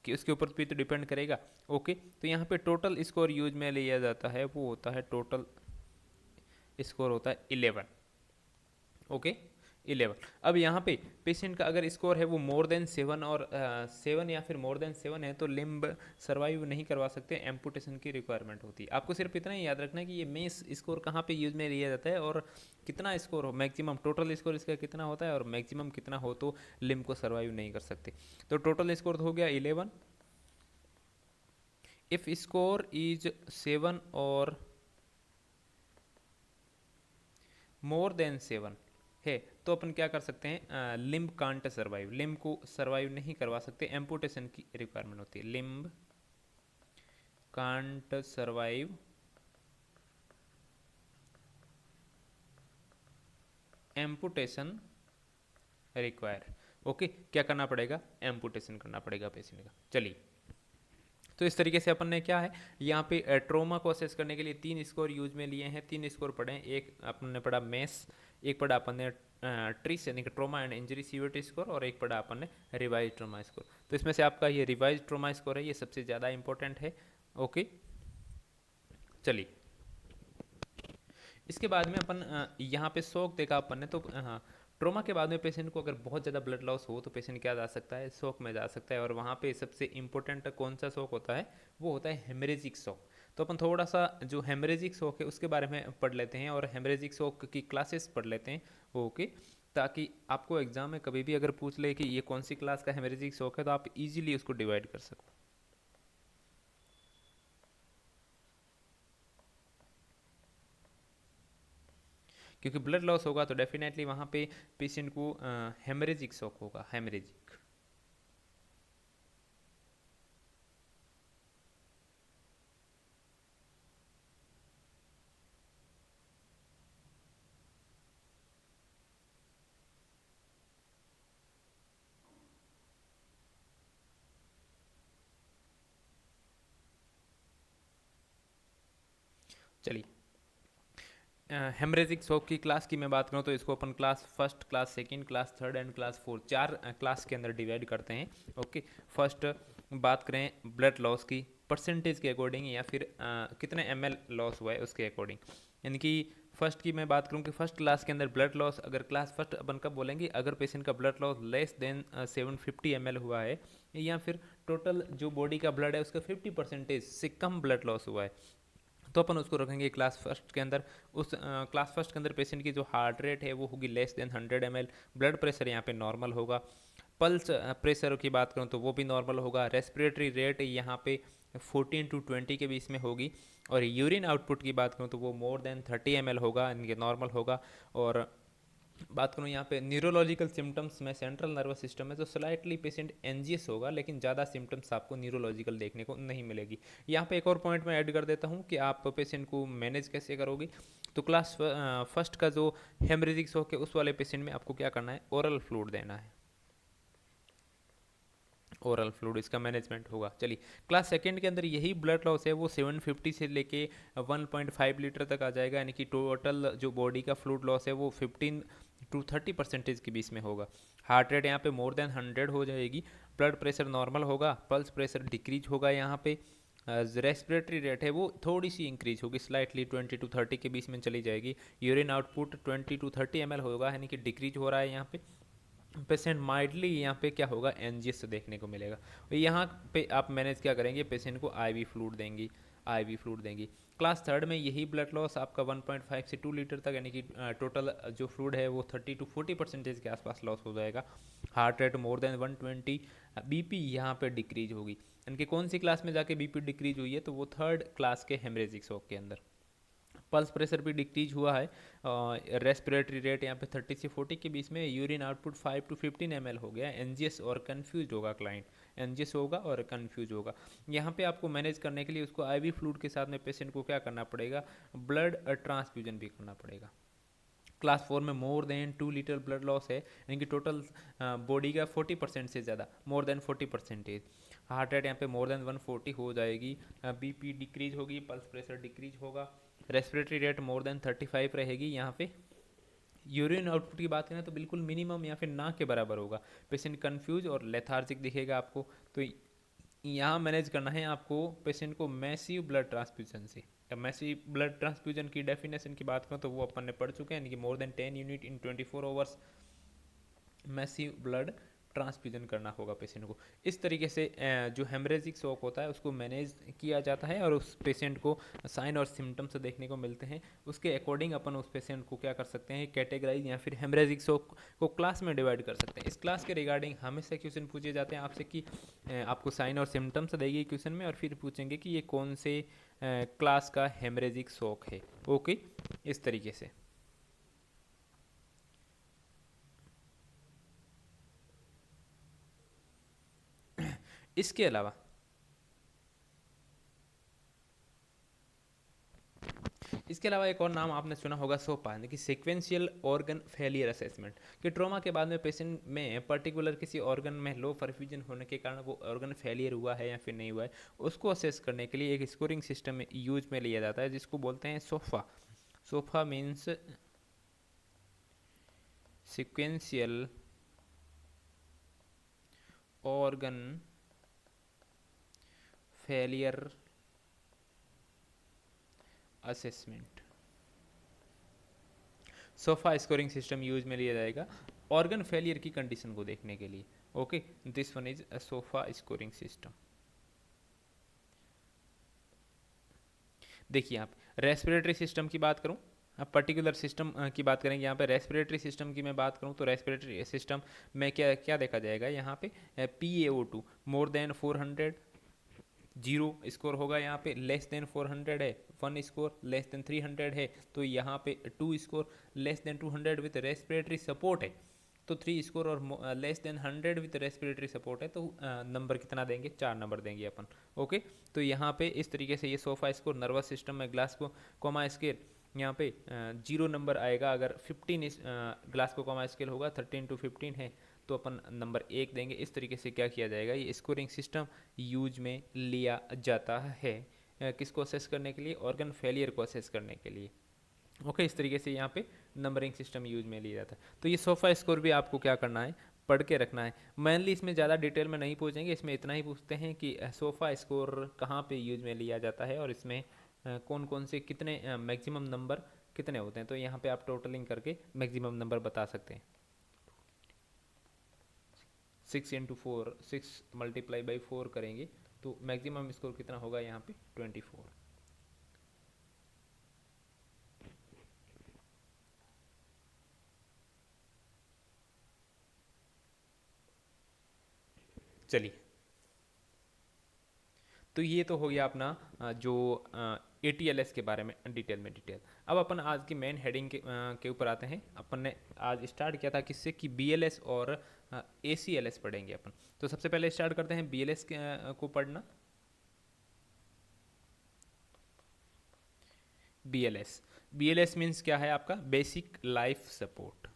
कि उसके ऊपर भी तो डिपेंड करेगा। ओके, तो यहाँ पे टोटल स्कोर यूज में लिया जाता है, वो होता है टोटल स्कोर होता है 11। ओके, 11। अब यहाँ पे पेशेंट का अगर स्कोर है वो मोर देन 7 और 7 या फिर मोर देन 7 है तो लिम्ब सर्वाइव नहीं करवा सकते, एम्पुटेशन की रिक्वायरमेंट होती है। आपको सिर्फ इतना ही याद रखना है कि ये मेस स्कोर कहाँ पे यूज में लिया जाता है और कितना स्कोर हो, मैक्सिमम टोटल स्कोर इसका कितना होता है और मैक्सिमम कितना हो तो लिम्ब को सर्वाइव नहीं कर सकते। तो टोटल स्कोर हो गया 11। इफ स्कोर इज 7 और मोर देन 7 है तो अपन क्या कर सकते हैं, लिम्ब कांट सर्वाइव, लिम्ब को सर्वाइव नहीं करवा सकते, एम्पुटेशन की रिक्वायरमेंट होती है, limb can't survive, amputation require. Okay, क्या करना पड़ेगा, एम्पुटेशन करना पड़ेगा पेशेंट का। चलिए, तो इस तरीके से अपन ने क्या है यहाँ पे ट्रोमा को असेस करने के लिए 3 स्कोर यूज में लिए हैं, 3 स्कोर पढ़े हैं, एक अपन ने पढ़ा मेस, एक पढ़ा अपन ने ट्रिस यानी कि trauma and injury severity score, और एक पढ़ा अपन ने रिवाइज ट्रोमा स्कोर। तो इसमें से आपका ये रिवाइज ट्रोमा स्कोर है, ये सबसे ज़्यादा इंपॉर्टेंट है। ओके, चलिए इसके बाद में अपन यहाँ पे शॉक देखा अपन ने, तो हाँ, ट्रोमा के बाद में पेशेंट को अगर बहुत ज़्यादा ब्लड लॉस हो तो पेशेंट क्या जा सकता है, शॉक में जा सकता है, और वहाँ पे सबसे इंपॉर्टेंट कौन सा शॉक होता है, वो होता है हेमरेजिक शॉक। तो अपन थोड़ा सा जो हेमरेजिक शॉक है उसके बारे में पढ़ लेते हैं और हेमरेजिक शॉक की क्लासेस पढ़ लेते हैं। ओके, ताकि आपको एग्जाम में कभी भी अगर पूछ ले कि ये कौन सी क्लास का हेमरेजिक शॉक है तो आप इजीली उसको डिवाइड कर सको। क्योंकि ब्लड लॉस होगा तो डेफिनेटली वहाँ पे पेशेंट को हेमरेजिक शॉक होगा, हेमरेजिक। चलिए, हेमरेजिक शॉक की क्लास की मैं बात करूँ तो इसको अपन class first, class second, class third and class fourth, 4 class के अंदर डिवाइड करते हैं। ओके, फर्स्ट बात करें ब्लड लॉस की परसेंटेज के अकॉर्डिंग या फिर कितने ml लॉस हुआ है उसके अकॉर्डिंग, यानी कि फर्स्ट की मैं बात करूँ कि फर्स्ट क्लास के अंदर ब्लड लॉस, अगर क्लास फर्स्ट अपन कब बोलेंगे, अगर पेशेंट का blood loss less than 750 ml हुआ है या फिर टोटल जो बॉडी का ब्लड है उसका 50% से कम ब्लड लॉस हुआ है तो अपन उसको रखेंगे क्लास फर्स्ट के अंदर। उस क्लास फर्स्ट के अंदर पेशेंट की जो हार्ट रेट है वो होगी less than 100 ml, blood pressure यहाँ पे नॉर्मल होगा, पल्स प्रेशर की बात करूँ तो वो भी नॉर्मल होगा, रेस्पिरेटरी रेट यहाँ पे 14 to 20 के बीच में होगी। और यूरिन आउटपुट की बात करूँ तो वो मोर देन 30 ml होगा, इनके नॉर्मल होगा। और बात करूँ यहाँ पे न्यूरोलॉजिकल सिम्टम्स में, सेंट्रल नर्वस सिस्टम में, तो स्लाइटली पेशेंट एनजियस होगा, लेकिन ज़्यादा सिम्टम्स आपको न्यूरोलॉजिकल देखने को नहीं मिलेगी। यहाँ पे एक और पॉइंट मैं ऐड कर देता हूँ कि आप पेशेंट को मैनेज कैसे करोगे। तो क्लास फर्स्ट का जो हेमरेजिक शॉक है उस वाले पेशेंट में आपको क्या करना है, ओरल फ्लूइड देना है, ओरल फ्लूइड इसका मैनेजमेंट होगा। चलिए, क्लास सेकेंड के अंदर यही ब्लड लॉस है वो 750 से लेके 1.5 लीटर तक आ जाएगा, यानी कि टोटल जो बॉडी का फ्लूइड लॉस है वो 15 to 30% के बीच में होगा। हार्ट रेट यहाँ पे मोर देन 100 हो जाएगी, ब्लड प्रेशर नॉर्मल होगा, पल्स प्रेशर डिक्रीज होगा। यहाँ पे रेस्पिरेटरी रेट है वो थोड़ी सी इंक्रीज होगी, स्लाइटली 20 to 30 के बीच में चली जाएगी। यूरिन आउटपुट 20 to 30 ml होगा, यानी कि डिक्रीज हो रहा है। यहाँ पे पेशेंट माइल्डली यहाँ पे क्या होगा, एनजियस देखने को मिलेगा। यहाँ पे आप मैनेज क्या करेंगे, पेशेंट को आईवी फ्लूइड देंगी, आईवी फ्लूइड देंगी। क्लास थर्ड में यही ब्लड लॉस आपका 1.5 से 2 लीटर तक, यानी कि टोटल जो फ्लूइड है वो 30 to 40% के आसपास लॉस हो जाएगा। Heart rate more than 120, BP यहाँ पे डिक्रीज होगी। इनके कौन सी क्लास में जाके बीपी डिक्रीज हुई है, तो वो थर्ड क्लास के हेमरेजिक शॉक के अंदर। पल्स प्रेशर भी डिक्रीज हुआ है। रेस्पिरेटरी रेट यहाँ पे 30 से 40 के बीच में। यूरिन आउटपुट 5 to 15 ml हो गया। एनजियस और कंफ्यूज होगा क्लाइंट, एनजियस होगा और कंफ्यूज होगा। यहाँ पे आपको मैनेज करने के लिए उसको आईवी फ्लूइड के साथ में पेशेंट को क्या करना पड़ेगा, ब्लड ट्रांसफ्यूजन भी करना पड़ेगा। क्लास 4 में more than 2 litre blood loss है, यानी कि टोटल बॉडी का 40% से ज़्यादा, मोर देन 40%। हार्ट रेट यहाँ पे मोर देन 140 हो जाएगी, बीपी डिक्रीज होगी, पल्स प्रेशर डिक्रीज होगा, रेस्पिरेटरी रेट मोर देन 35 रहेगी। यहाँ पे यूरिन आउटपुट की बात करें तो बिल्कुल मिनिमम या फिर ना के बराबर होगा। पेशेंट कंफ्यूज और लेथार्जिक दिखेगा आपको। तो यहाँ मैनेज करना है आपको पेशेंट को मैसिव ब्लड ट्रांसफ्यूजन से। मैसिव ब्लड ट्रांसफ्यूजन की डेफिनेशन की बात करूँ तो वो अपन ने पढ़ चुके हैं, यानी कि more than 10 unit in 24 hours massive blood transfusion करना होगा पेशेंट को। इस तरीके से जो हेमरेजिक शॉक होता है उसको मैनेज किया जाता है, और उस पेशेंट को साइन और सिम्टम्स देखने को मिलते हैं, उसके अकॉर्डिंग अपन उस पेशेंट को क्या कर सकते हैं, कैटेगराइज या फिर हेमरेजिक शॉक को क्लास में डिवाइड कर सकते हैं। इस क्लास के रिगार्डिंग हमेशा क्वेश्चन पूछे जाते हैं आपसे कि आपको साइन और सिम्टम्स देगी क्वेश्चन में, और फिर पूछेंगे कि ये कौन से क्लास का हेमरेजिक शॉक है। ओके, इस तरीके से। इसके अलावा एक और नाम आपने सुना होगा, सोपा, यानी कि सीक्वेंशियल ऑर्गन फेलियर असेसमेंट। कि ट्रॉमा के बाद में पेशेंट में पर्टिकुलर किसी ऑर्गन में लो परफ्यूजन होने के कारण वो ऑर्गन फेलियर हुआ है या फिर नहीं हुआ है, उसको असेस करने के लिए एक स्कोरिंग सिस्टम यूज में लिया जाता है, जिसको बोलते हैं sofa. Sofa means sequential organ failure assessment. Sofa scoring system use में लिया जाएगा ऑर्गन फेलियर की कंडीशन को देखने के लिए। Okay, this one is a sofa scoring system. देखिए, आप रेस्पिरेटरी सिस्टम की बात करूं, अब पर्टिकुलर सिस्टम की बात करेंगे। यहाँ पे रेस्पिरेटरी सिस्टम की मैं बात करूँ तो रेस्पिरेटरी सिस्टम में क्या क्या देखा जाएगा, यहाँ पे PaO2 मोर देन 400, 0 स्कोर होगा। यहाँ पे लेस देन 400 है 1 स्कोर, लेस देन 300 है तो यहाँ पे 2 score, less than 200 with respiratory support है तो 3 स्कोर, और less than 100 with respiratory support है तो नंबर कितना देंगे, 4 नंबर देंगे अपन। ओके, तो यहाँ पे इस तरीके से ये सोफा स्कोर। नर्वस सिस्टम में ग्लासको कोमा स्केल, यहाँ पे 0 नंबर आएगा अगर 15 ग्लासको कोमा स्केल होगा, 13 to 15 है तो अपन नंबर 1 देंगे। इस तरीके से क्या किया जाएगा, ये स्कोरिंग सिस्टम यूज में लिया जाता है। किसको असेस करने के लिए, ऑर्गन फेलियर को असेस करने के लिए। ओके, इस तरीके से यहाँ पे नंबरिंग सिस्टम यूज में लिया जाता है। तो ये सोफा स्कोर भी आपको क्या करना है, पढ़ के रखना है। मेनली इसमें ज़्यादा डिटेल में नहीं पूछेंगे, इसमें इतना ही पूछते हैं कि सोफा स्कोर कहाँ पे यूज में लिया जाता है और इसमें कौन कौन से कितने मैक्सिमम नंबर कितने होते हैं। तो यहाँ पे आप टोटलिंग करके मैक्सिमम नंबर बता सकते हैं। 6 into 4, 6 मल्टीप्लाई बाई 4 करेंगे तो मैक्सिमम स्कोर कितना होगा, यहाँ पे 24। चलिए, तो ये तो हो गया अपना जो ATLS के बारे में डिटेल। अब अपन आज की मेन हेडिंग के ऊपर आते हैं। अपन ने आज स्टार्ट किया था किससे कि BLS और ACLS पढ़ेंगे अपन। तो सबसे पहले स्टार्ट करते हैं BLS को पढ़ना। BLS मीन्स क्या है आपका? Basic life support.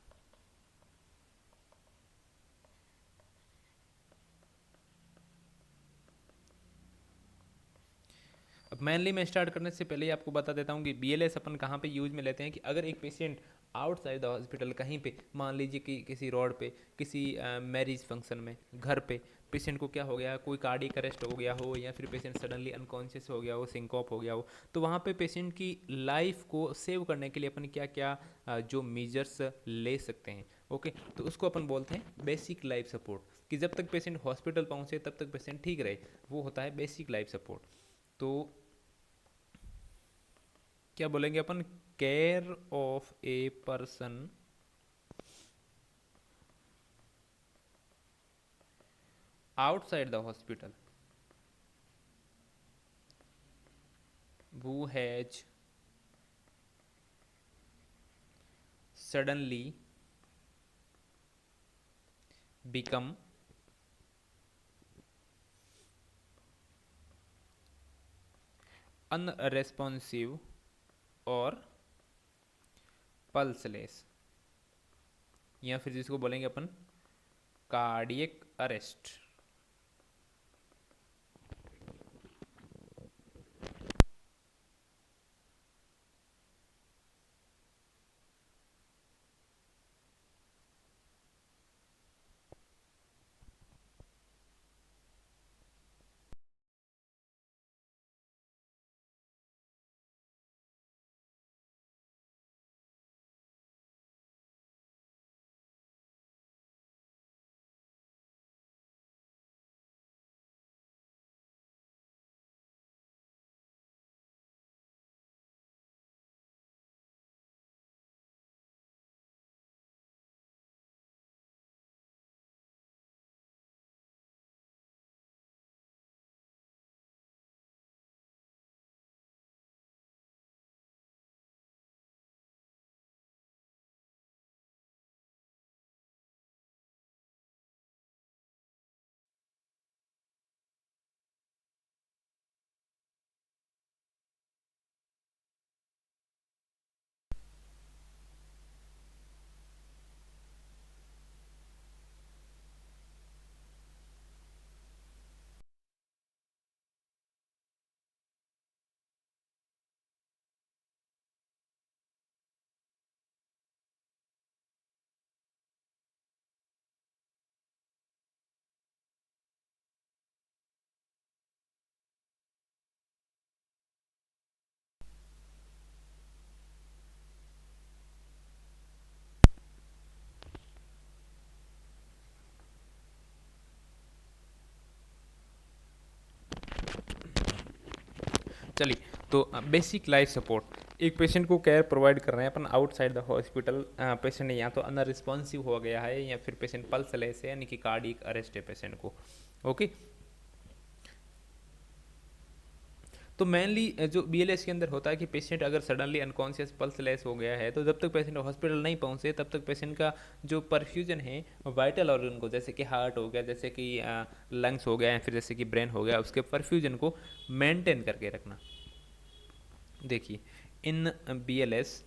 अब मेनली मैं स्टार्ट करने से पहले ही आपको बता देता हूँ कि BLS अपन कहाँ पे यूज में लेते हैं कि अगर एक पेशेंट आउटसाइड द हॉस्पिटल कहीं पे, मान लीजिए कि किसी रोड पे, किसी मैरिज फंक्शन में, घर पे पेशेंट को क्या हो गया, कोई कार्डियक अरेस्ट हो गया हो या फिर पेशेंट सडनली अनकॉन्शियस हो गया हो, सिंकॉप हो गया हो, तो वहाँ पे पेशेंट की लाइफ को सेव करने के लिए अपन क्या क्या जो मेजर्स ले सकते हैं, ओके, तो उसको अपन बोलते हैं बेसिक लाइफ सपोर्ट। कि जब तक पेशेंट हॉस्पिटल पहुँचे तब तक पेशेंट ठीक रहे, वो होता है बेसिक लाइफ सपोर्ट। तो क्या बोलेंगे अपन? Care of a person outside the hospital who has suddenly become unresponsive और पल्सलेस, या फिर जिसको बोलेंगे अपन कार्डियक अरेस्ट। चलिए, तो बेसिक लाइफ सपोर्ट, एक पेशेंट को केयर प्रोवाइड कर रहे हैं अपन आउटसाइड द हॉस्पिटल। पेशेंट या तो अनर रिस्पॉन्सिव हो गया है या फिर पेशेंट पल्सलेस है, यानी कि कार्डियक अरेस्ट है पेशेंट को, ओके। तो मेनली जो BLS के अंदर होता है कि पेशेंट अगर सडनली अनकॉन्शियस पल्सलेस हो गया है, तो जब तक पेशेंट हॉस्पिटल नहीं पहुंचे तब तक पेशेंट का जो परफ्यूजन है वाइटल ऑर्गन को, जैसे कि हार्ट हो गया, जैसे कि लंग्स हो गया, या फिर जैसे कि ब्रेन हो गया, उसके परफ्यूजन को मेंटेन करके रखना। देखिए, in BLS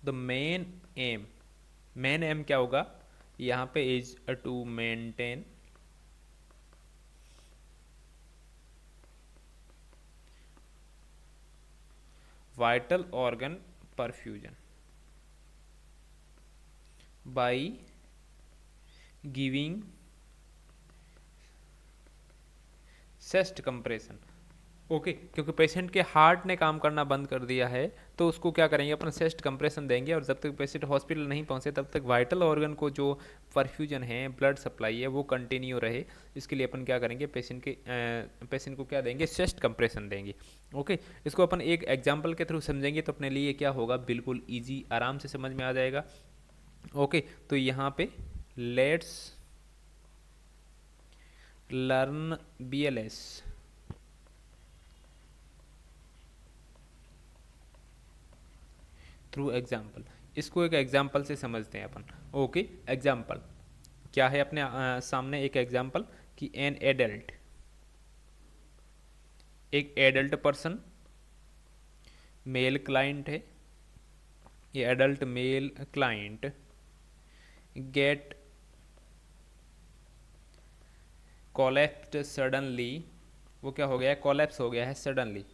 the main aim क्या होगा यहाँ पे? Is to maintain vital organ perfusion by giving chest compression, okay. क्योंकि पेशेंट के हार्ट ने काम करना बंद कर दिया है, तो उसको क्या करेंगे अपन? चेस्ट कंप्रेशन देंगे, और जब तक पेशेंट हॉस्पिटल नहीं पहुंचे तब तक वाइटल ऑर्गन को जो परफ्यूजन है, ब्लड सप्लाई है, वो कंटिन्यू रहे। इसके लिए अपन क्या करेंगे? पेशेंट को क्या देंगे? चेस्ट कंप्रेशन देंगे, ओके। इसको अपन एक एग्जाम्पल के थ्रू समझेंगे तो अपने लिए क्या होगा? बिल्कुल ईजी, आराम से समझ में आ जाएगा, ओके। तो यहाँ पे let's learn BLS through example. इसको एक एग्जाम्पल से समझते हैं अपन। ओके, एग्जाम्पल क्या है अपने सामने? एक एग्जाम्पल कि एन एडल्ट, एक एडल्ट पर्सन, मेल क्लाइंट है, ये adult male client get collapsed suddenly, वो क्या हो गया है? कोलैप्स हो गया है सडनली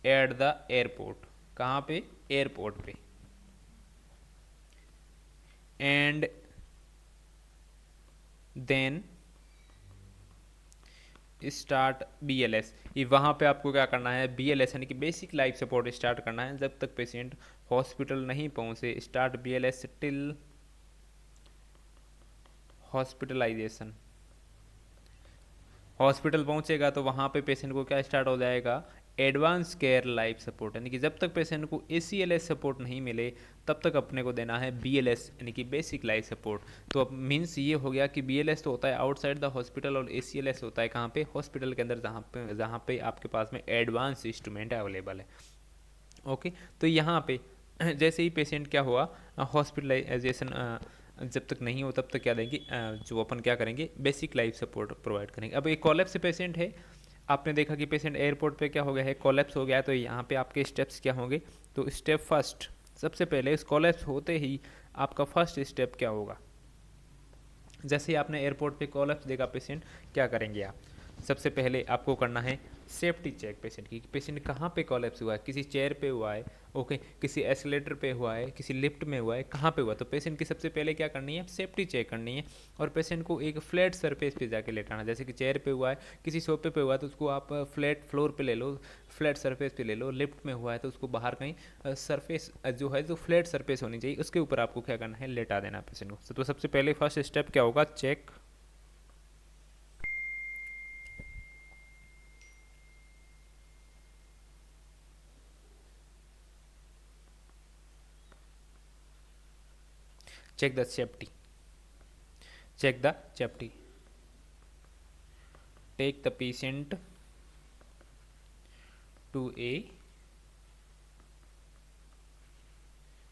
एट द एयरपोर्ट। कहाँ पे? एयरपोर्ट पे। And then start BLS। ये वहाँ पे आपको क्या करना है? BLS यानी कि बेसिक लाइफ सपोर्ट स्टार्ट करना है जब तक पेशेंट हॉस्पिटल नहीं पहुँचे। Start BLS till hospitalisation. Hospital पहुंचेगा तो वहाँ पे पेशेंट को क्या स्टार्ट हो जाएगा? एडवांस केयर लाइफ सपोर्ट, यानी कि जब तक पेशेंट को ACLS सपोर्ट नहीं मिले तब तक अपने को देना है BLS यानी कि बेसिक लाइफ सपोर्ट। तो अब मीन्स ये हो गया कि BLS तो होता है आउटसाइड द हॉस्पिटल और ACLS होता है कहाँ पे? हॉस्पिटल के अंदर, जहाँ पे आपके पास में एडवांस इंस्ट्रूमेंट अवेलेबल है। ओके, तो यहाँ पे जैसे ही पेशेंट क्या हुआ, हॉस्पिटलाइजेशन जब तक नहीं हो तब तक क्या देंगे? जो अपन क्या करेंगे? बेसिक लाइफ सपोर्ट प्रोवाइड करेंगे। अब एक कोलैप्स पेशेंट है, आपने देखा कि पेशेंट एयरपोर्ट पे क्या हो गया है? कोलैप्स हो गया है। तो यहाँ पे आपके स्टेप्स क्या होंगे? तो स्टेप फर्स्ट, सबसे पहले इस कोलैप्स होते ही आपका फर्स्ट स्टेप क्या होगा? जैसे ही आपने एयरपोर्ट पे कोलैप्स देखा पेशेंट, क्या करेंगे आप? सबसे पहले आपको करना है सेफ्टी चेक पेशेंट की। पेशेंट कहाँ पे कोलैप्स हुआ है? किसी चेयर पे हुआ है, ओके, किसी एस्केलेटर पे हुआ है, किसी लिफ्ट में हुआ है, कहाँ पे हुआ? तो पेशेंट की सबसे पहले क्या करनी है? सेफ्टी चेक करनी है। और पेशेंट को एक फ्लैट सरफेस पे जाके लेटाना। जैसे कि चेयर पे हुआ है, किसी सोफे पे हुआ है तो उसको आप फ्लैट फ्लोर पे ले लो, फ्लैट सरफेस पे ले लो। लिफ्ट में हुआ है तो उसको बाहर कहीं सरफेस जो है, जो फ्लैट सरफेस होनी चाहिए उसके ऊपर आपको क्या करना है? लेटा देना पेशेंट को। तो सबसे पहले फर्स्ट स्टेप क्या होगा? Check check the safety, check the safety, take the patient to a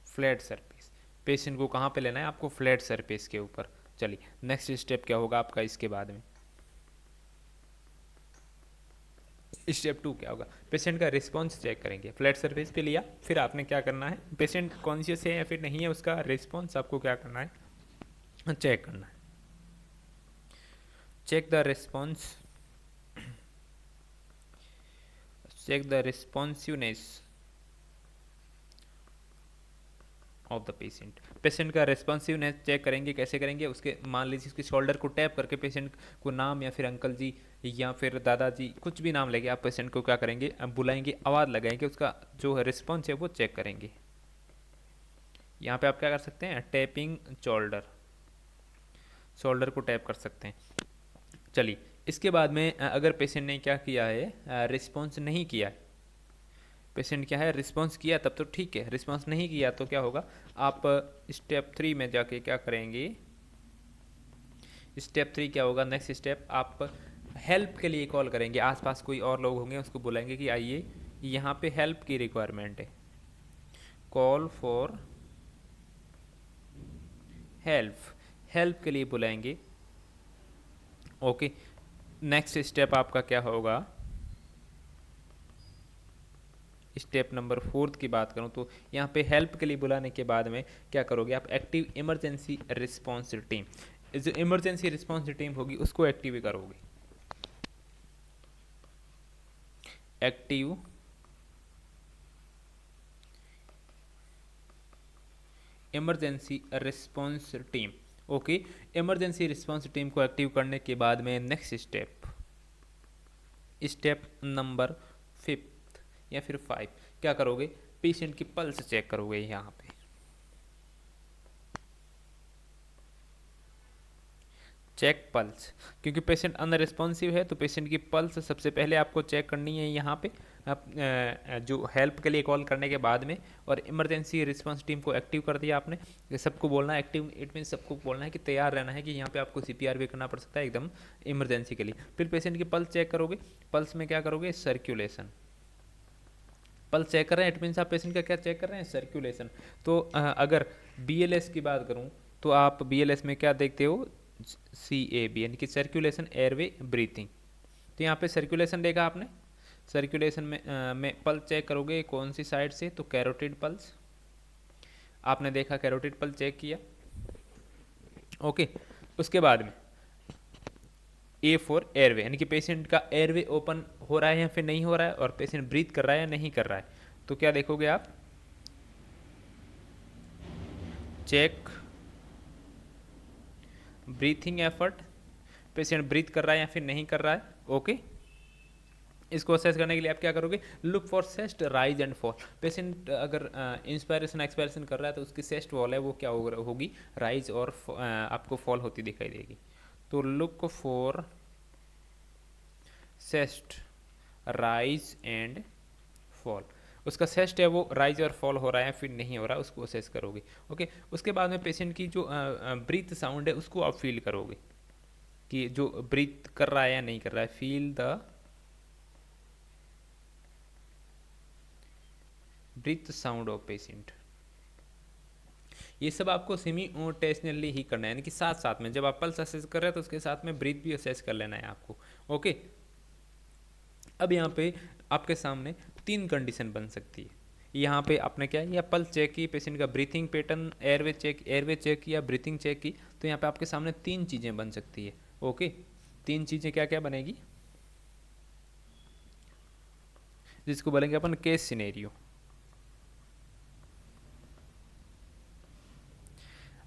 flat surface. Patient को कहाँ पे लेना है? आपको फ्लैट सरफेस के ऊपर। चलिए, नेक्स्ट स्टेप क्या होगा आपका इसके बाद में? स्टेप 2 क्या होगा? पेशेंट का रिस्पॉन्स चेक करेंगे। फ्लैट सरफेस पे लिया, फिर आपने क्या करना है? पेशेंट कॉन्शियस है या फिर नहीं है, उसका रिस्पॉन्स आपको क्या करना है? चेक करना है। Check the response, check the responsiveness of the patient. Patient का रिस्पॉन्सिवनेस चेक करेंगे। कैसे करेंगे? उसके मान लीजिए उसके शोल्डर को टैप करके पेशेंट को नाम या फिर अंकल जी या फिर दादाजी, कुछ भी नाम लेके आप पेशेंट को क्या करेंगे? बुलाएंगे, आवाज़ लगाएंगे, उसका जो रिस्पॉन्स है वो चेक करेंगे। यहाँ पे आप क्या कर सकते हैं? टैपिंग शोल्डर, शोल्डर को टैप कर सकते हैं। चलिए, इसके बाद में अगर पेशेंट ने क्या किया है? रिस्पॉन्स नहीं किया है, पेशेंट क्या है? रिस्पॉन्स किया तब तो ठीक है, रिस्पॉन्स नहीं किया तो क्या होगा? आप स्टेप 3 में जाके क्या करेंगे? स्टेप 3 क्या होगा? नेक्स्ट स्टेप आप हेल्प के लिए कॉल करेंगे। आसपास कोई और लोग होंगे, उसको बुलाएंगे कि आइए यहाँ पे हेल्प की रिक्वायरमेंट है, कॉल फॉर हेल्प, हेल्प के लिए बुलाएंगे। ओके, नेक्स्ट स्टेप आपका क्या होगा? स्टेप नंबर 4 की बात करूं तो यहाँ पे हेल्प के लिए बुलाने के बाद में क्या करोगे आप? एक्टिव इमरजेंसी रिस्पॉन्स टीम, जो इमरजेंसी रिस्पॉन्स टीम होगी उसको एक्टिव करोगे। Active emergency response team. Okay, emergency response team को एक्टिव करने के बाद में नेक्स्ट स्टेप, स्टेप नंबर 5 या फिर 5 क्या करोगे? पेशेंट की पल्स चेक करोगे। यहाँ पे चेक पल्स, क्योंकि पेशेंट अनरिस्पॉन्सिव है तो पेशेंट की पल्स सबसे पहले आपको चेक करनी है यहाँ पे। जो हेल्प के लिए कॉल करने के बाद में, और इमरजेंसी रिस्पांस टीम को एक्टिव कर दिया आपने। ये सबको बोलना है एक्टिव, इट मीन सबको बोलना है कि तैयार रहना है कि यहाँ पे आपको सीपीआर भी करना पड़ सकता है एकदम इमरजेंसी के लिए। फिर पेशेंट की पल्स चेक करोगे, पल्स में क्या करोगे, सर्कुलेशन। पल्स चेक कर रहे हैं, इट मीन्स आप पेशेंट का क्या चेक कर रहे हैं, सर्कुलेशन। तो अगर बीएलएस की बात करूं तो आप बीएलएस में क्या देखते हो, CAB यानी कि सर्कुलेशन एयरवे ब्रीथिंग। तो यहाँ पे सर्कुलेशन देखा आपने, सर्कुलेशन में पल्स चेक करोगे कौन सी साइड से, तो कैरोटिड पल्स आपने देखा, कैरोटिड पल्स चेक किया। ओके, उसके बाद में A फॉर एयरवे यानी कि पेशेंट का एयरवे ओपन हो रहा है या फिर नहीं हो रहा है, और पेशेंट ब्रीथ कर रहा है या नहीं कर रहा है। तो क्या देखोगे आप, check breathing effort, patient breath कर रहा है या फिर नहीं कर रहा है। ओके, इसको असेस करने के लिए आप क्या करोगे, look for chest rise and fall. Patient अगर इंस्पायरेशन एक्सपायरेशन कर रहा है तो उसकी चेस्ट वॉल है वो क्या होगी, राइज और आपको फॉल होती दिखाई देगी। तो look for chest rise and fall, उसका चेस्ट है वो राइज और फॉल हो रहा है फिर नहीं हो रहा, उसको असेस करोगे। ओके, उसके बाद में पेशेंट की जो ब्रीथ साउंड है उसको आप फील करोगे कि जो ब्रीथ कर रहा है या नहीं कर रहा है। Feel the breath sound of patient. ये सब आपको सिमिल्टेनियसली ही करना है, यानी कि साथ साथ में जब आप पल्स असेस कर रहे हैं तो उसके साथ में ब्रीथ भी असेस कर लेना है आपको। ओके, अब यहाँ पे आपके सामने 3 कंडीशन बन सकती है। यहाँ पे आपने क्या है, या पल्स चेक की, पेशेंट का ब्रीथिंग पैटर्न, एयरवे चेक किया, ब्रीथिंग चेक की, तो यहाँ पे आपके सामने 3 चीज़ें बन सकती है। ओके, 3 चीज़ें क्या क्या बनेगी, जिसको बोलेंगे अपन केस सिनेरियो।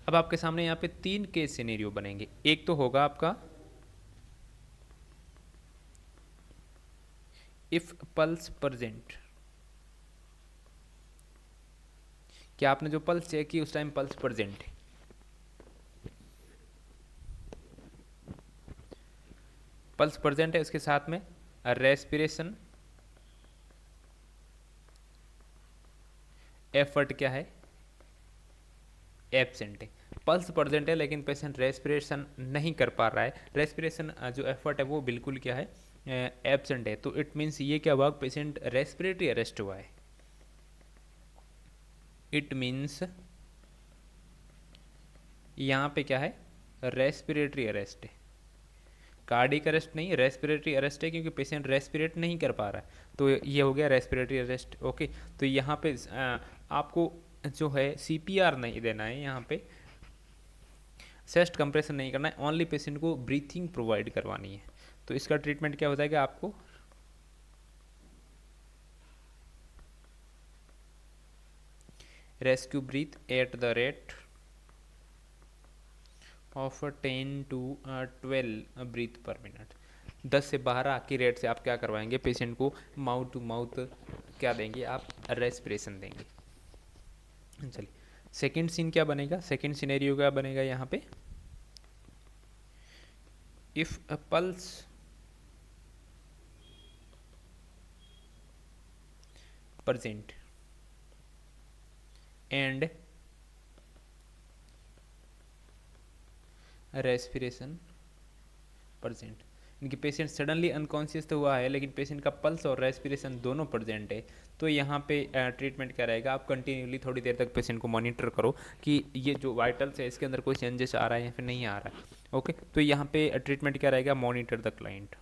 अब आपके सामने यहाँ पे 3 केस सिनेरियो बनेंगे। एक तो होगा आपका इफ पल्स प्रेजेंट, क्या आपने जो पल्स चेक की उस टाइम पल्स प्रेजेंट है। पल्स प्रेजेंट है, उसके साथ में रेस्पिरेशन एफर्ट क्या है, एब्सेंट है। पल्स प्रेजेंट है लेकिन पेशेंट रेस्पिरेशन नहीं कर पा रहा है, रेस्पिरेशन जो एफर्ट है वो बिल्कुल क्या है, एब्सेंट है। तो इट मीन्स ये क्या हुआ, पेशेंट रेस्पिरेटरी अरेस्ट हुआ है। इट मीन्स यहाँ पे क्या है, रेस्पिरेटरी अरेस्ट है, कार्डिक अरेस्ट नहीं, रेस्पिरेटरी अरेस्ट है, क्योंकि पेशेंट रेस्पिरेट नहीं कर पा रहा है। तो ये हो गया रेस्पिरेटरी अरेस्ट। ओके, तो यहाँ पे आपको जो है सीपीआर नहीं देना है, यहाँ पे चेस्ट कंप्रेशन नहीं करना है, ओनली पेशेंट को ब्रीथिंग प्रोवाइड करवानी है। तो इसका ट्रीटमेंट क्या हो जाएगा, आपको rescue breath at the rate of 10 to 12 breath per minute. 10 से 12 की रेट से आप क्या करवाएंगे, पेशेंट को माउथ टू माउथ क्या देंगे, आप रेस्पिरेशन देंगे। चलिए, सेकंड सीन क्या बनेगा, सेकंड सिनेरियो क्या बनेगा, यहाँ पे if a pulse present and respiration present, इनकी पेशेंट सडनली अनकॉन्शियस तो हुआ है लेकिन पेशेंट का पल्स और रेस्पिरेशन दोनों प्रेजेंट है। तो यहाँ पे ट्रीटमेंट क्या रहेगा, आप कंटिन्यूली थोड़ी देर तक पेशेंट को मॉनिटर करो कि ये जो वाइटल्स है इसके अंदर कोई चेंजेस आ रहा है या फिर नहीं आ रहा है। ओके, तो यहाँ पे ट्रीटमेंट क्या रहेगा, मॉनिटर द क्लाइंट।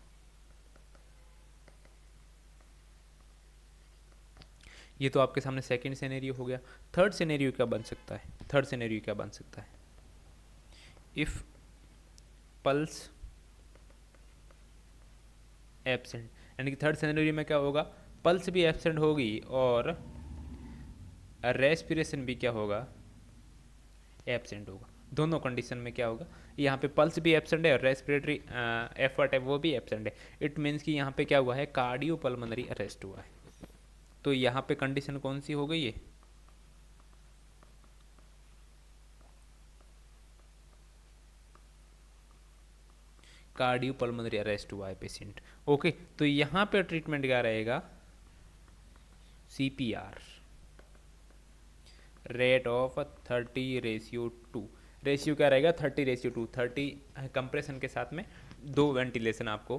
ये तो आपके सामने सेकंड सिनेरियो हो गया। थर्ड सिनेरियो क्या बन सकता है, थर्ड सिनेरियो क्या बन सकता है, इफ पल्स एब्सेंट, यानी कि थर्ड सिनेरियो में क्या होगा, पल्स भी एब्सेंट होगी और रेस्पिरेशन भी क्या होगा, एब्सेंट होगा। दोनों कंडीशन में क्या होगा, यहाँ पे पल्स भी एब्सेंट है और रेस्पिरेटरी एफर्ट है वो भी एब्सेंट है। इट मीन्स कि यहाँ पे क्या हुआ है, कार्डियो पल्मोनरी अरेस्ट हुआ है। तो यहाँ पे कंडीशन कौन सी हो गई है, कार्डियो पल्मोनरी अरेस्ट हुआ है पेशेंट। ओके, तो यहाँ पे ट्रीटमेंट क्या रहेगा, CPR, रेट ऑफ 30:2। रेशियो क्या रहेगा? 30:2। 30 कंप्रेशन के साथ में 2 वेंटिलेशन आपको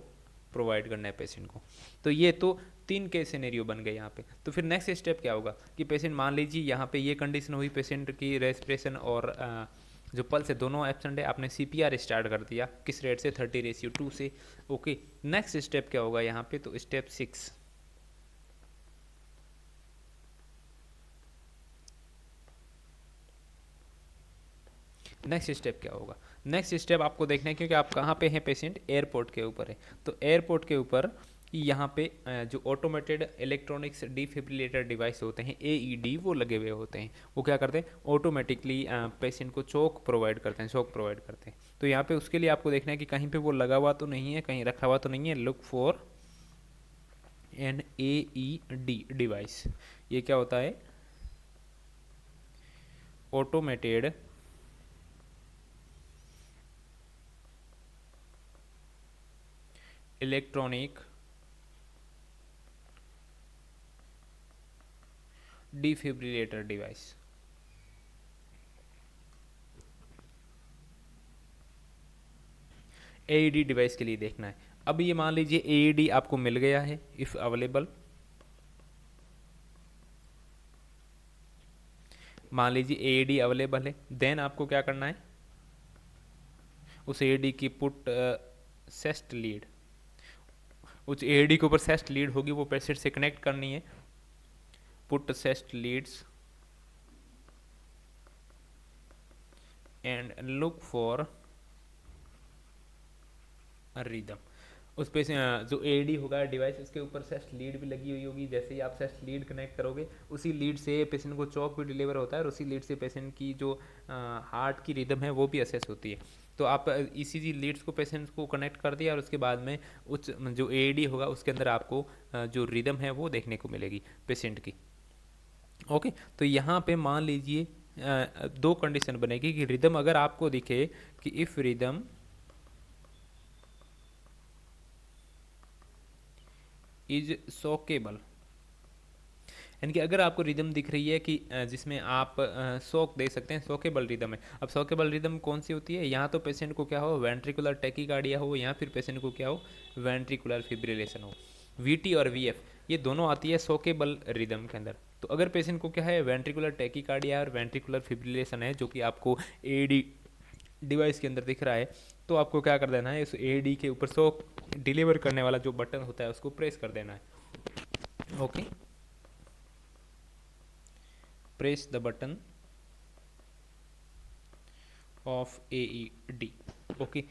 प्रोवाइड करना है पेशेंट को। तो ये तो 3 के सिनेरियो बन गए यहाँ पे। तो फिर नेक्स्ट स्टेप क्या होगा कि पेशेंट, मान लीजिए यहाँ पे ये कंडीशन हुई, पेशेंट की रेस्पिरेशन और जो पल्स है दोनों एब्सेंट है, आपने CPR स्टार्ट कर दिया किस रेट से? 30:2 से। ओके, नेक्स्ट स्टेप क्या होगा यहाँ पे? तो स्टेप 6, नेक्स्ट स्टेप क्या होगा? नेक्स्ट स्टेप आपको देखना है, क्योंकि आप कहाँ पे हैं? पेशेंट एयरपोर्ट के ऊपर है। तो एयरपोर्ट के ऊपर यहाँ पे जो ऑटोमेटेड इलेक्ट्रॉनिक्स डिफिब्रिलेटर डिवाइस होते हैं, AED, वो लगे हुए होते हैं। वो क्या करते हैं? ऑटोमेटिकली पेशेंट को चोक प्रोवाइड करते हैं, शॉक प्रोवाइड करते हैं। तो यहाँ पे उसके लिए आपको देखना है कि कहीं पे वो लगा हुआ तो नहीं है, कहीं रखा हुआ तो नहीं है। Look for an AED device. ये क्या होता है? Automated electronic defibrillator device. AED device के लिए देखना है। अब ये मान लीजिए AED आपको मिल गया है, इफ़ अवेलेबल। मान लीजिए AED अवेलेबल है, देन आपको क्या करना है? उस AED की पुट सेस्ट लीड, उस AED के ऊपर सेस्ट लीड होगी, वो पेशेंट से कनेक्ट करनी है। Put chest leads and look for rhythm. उस पे से जो AED होगा डिवाइस, उसके ऊपर सेस्ट लीड भी लगी हुई होगी। जैसे ही आप सेस्ट लीड कनेक्ट करोगे, उसी लीड से पेशेंट को चौक भी डिलीवर होता है, और उसी लीड से पेशेंट की जो हार्ट की रिदम है वो भी असेस होती है। तो आप ECG लीड्स को पेशेंट को कनेक्ट कर दिया, और उसके बाद में उस जो AED होगा उसके अंदर आपको जो रिदम है वो देखने को मिलेगी पेशेंट की। ओके, तो यहाँ पे मान लीजिए 2 कंडीशन बनेगी कि रिदम अगर आपको दिखे कि इफ़ रिदम इज सोकेबल, यानी कि अगर आपको रिदम दिख रही है कि जिसमें आप शॉक दे सकते हैं, शॉकेबल रिदम है। अब शॉकेबल रिदम कौन सी होती है? यहाँ तो पेशेंट को क्या हो? वेंट्रिकुलर टैकीकार्डिया हो, या फिर पेशेंट को क्या हो? वेंट्रिकुलर फिब्रिलेशन हो। VT और VF ये दोनों आती है शॉकेबल रिदम के अंदर। तो अगर पेशेंट को क्या है? वेंट्रिकुलर टैकीकार्डिया और वेंट्रिकुलर फिब्रिलेशन है, जो कि आपको AED डिवाइस के अंदर दिख रहा है, तो आपको क्या कर देना है? इस AED के ऊपर शॉक डिलीवर करने वाला जो बटन होता है उसको प्रेस कर देना है। Okay, press the button of AED। Okay,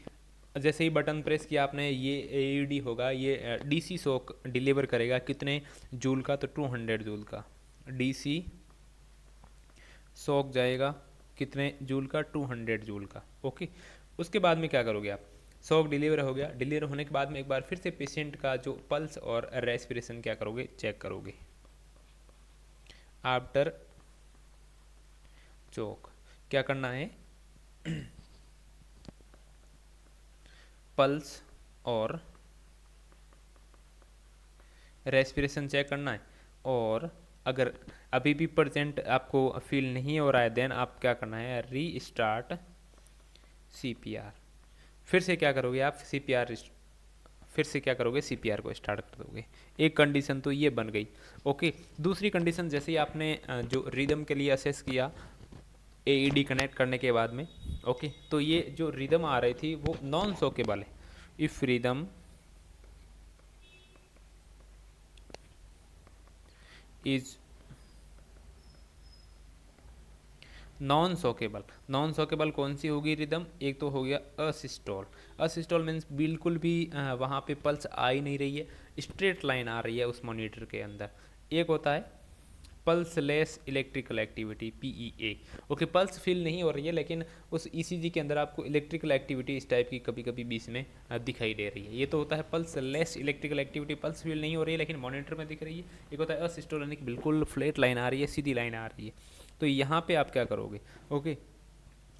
जैसे ही बटन प्रेस किया आपने, ये AED होगा, ये DC शॉक डिलीवर करेगा। कितने जूल का? तो 200 जूल का DC शॉक जाएगा। कितने जूल का? 200 जूल का। ओके, उसके बाद में क्या करोगे आप? शॉक डिलीवर हो गया, डिलीवर होने के बाद में एक बार फिर से पेशेंट का जो पल्स और रेस्पिरेशन क्या करोगे? चेक करोगे। आफ्टर चोक क्या करना है? पल्स और रेस्पिरेशन चेक करना है। और अगर अभी भी प्रेजेंट आपको फील नहीं हो रहा है, देन आप क्या करना है? री स्टार्ट CPR। फिर से क्या करोगे आप? फिर से क्या करोगे? CPR को स्टार्ट कर दोगे। एक कंडीशन तो ये बन गई। ओके, दूसरी कंडीशन, जैसे ही आपने जो रिदम के लिए असेस किया AED कनेक्ट करने के बाद में, ओके, तो ये जो रिदम आ रही थी वो नॉन शॉकेबल है। If rhythm is non shockable. Non shockable कौन सी होगी रिदम? एक तो हो गया असिस्टोल। असिस्टोल मीन्स बिल्कुल भी वहाँ पे पल्स आ ही नहीं रही है, स्ट्रेट लाइन आ रही है उस मॉनिटर के अंदर। एक होता है pulseless electrical activity, PEA। Okay, pulse feel नहीं हो रही है, लेकिन उस ECG के अंदर आपको इलेक्ट्रिकल एक्टिविटी इस टाइप की कभी कभी बीच में दिखाई दे रही है। ये तो होता है pulseless electrical activity, pulse feel नहीं हो रही है लेकिन मॉनिटर में दिख रही है। एक होता है असिस्टोल, यानी कि बिल्कुल फ्लैट लाइन आ रही है, सीधी लाइन आ रही है। तो यहाँ पे आप क्या करोगे? ओके,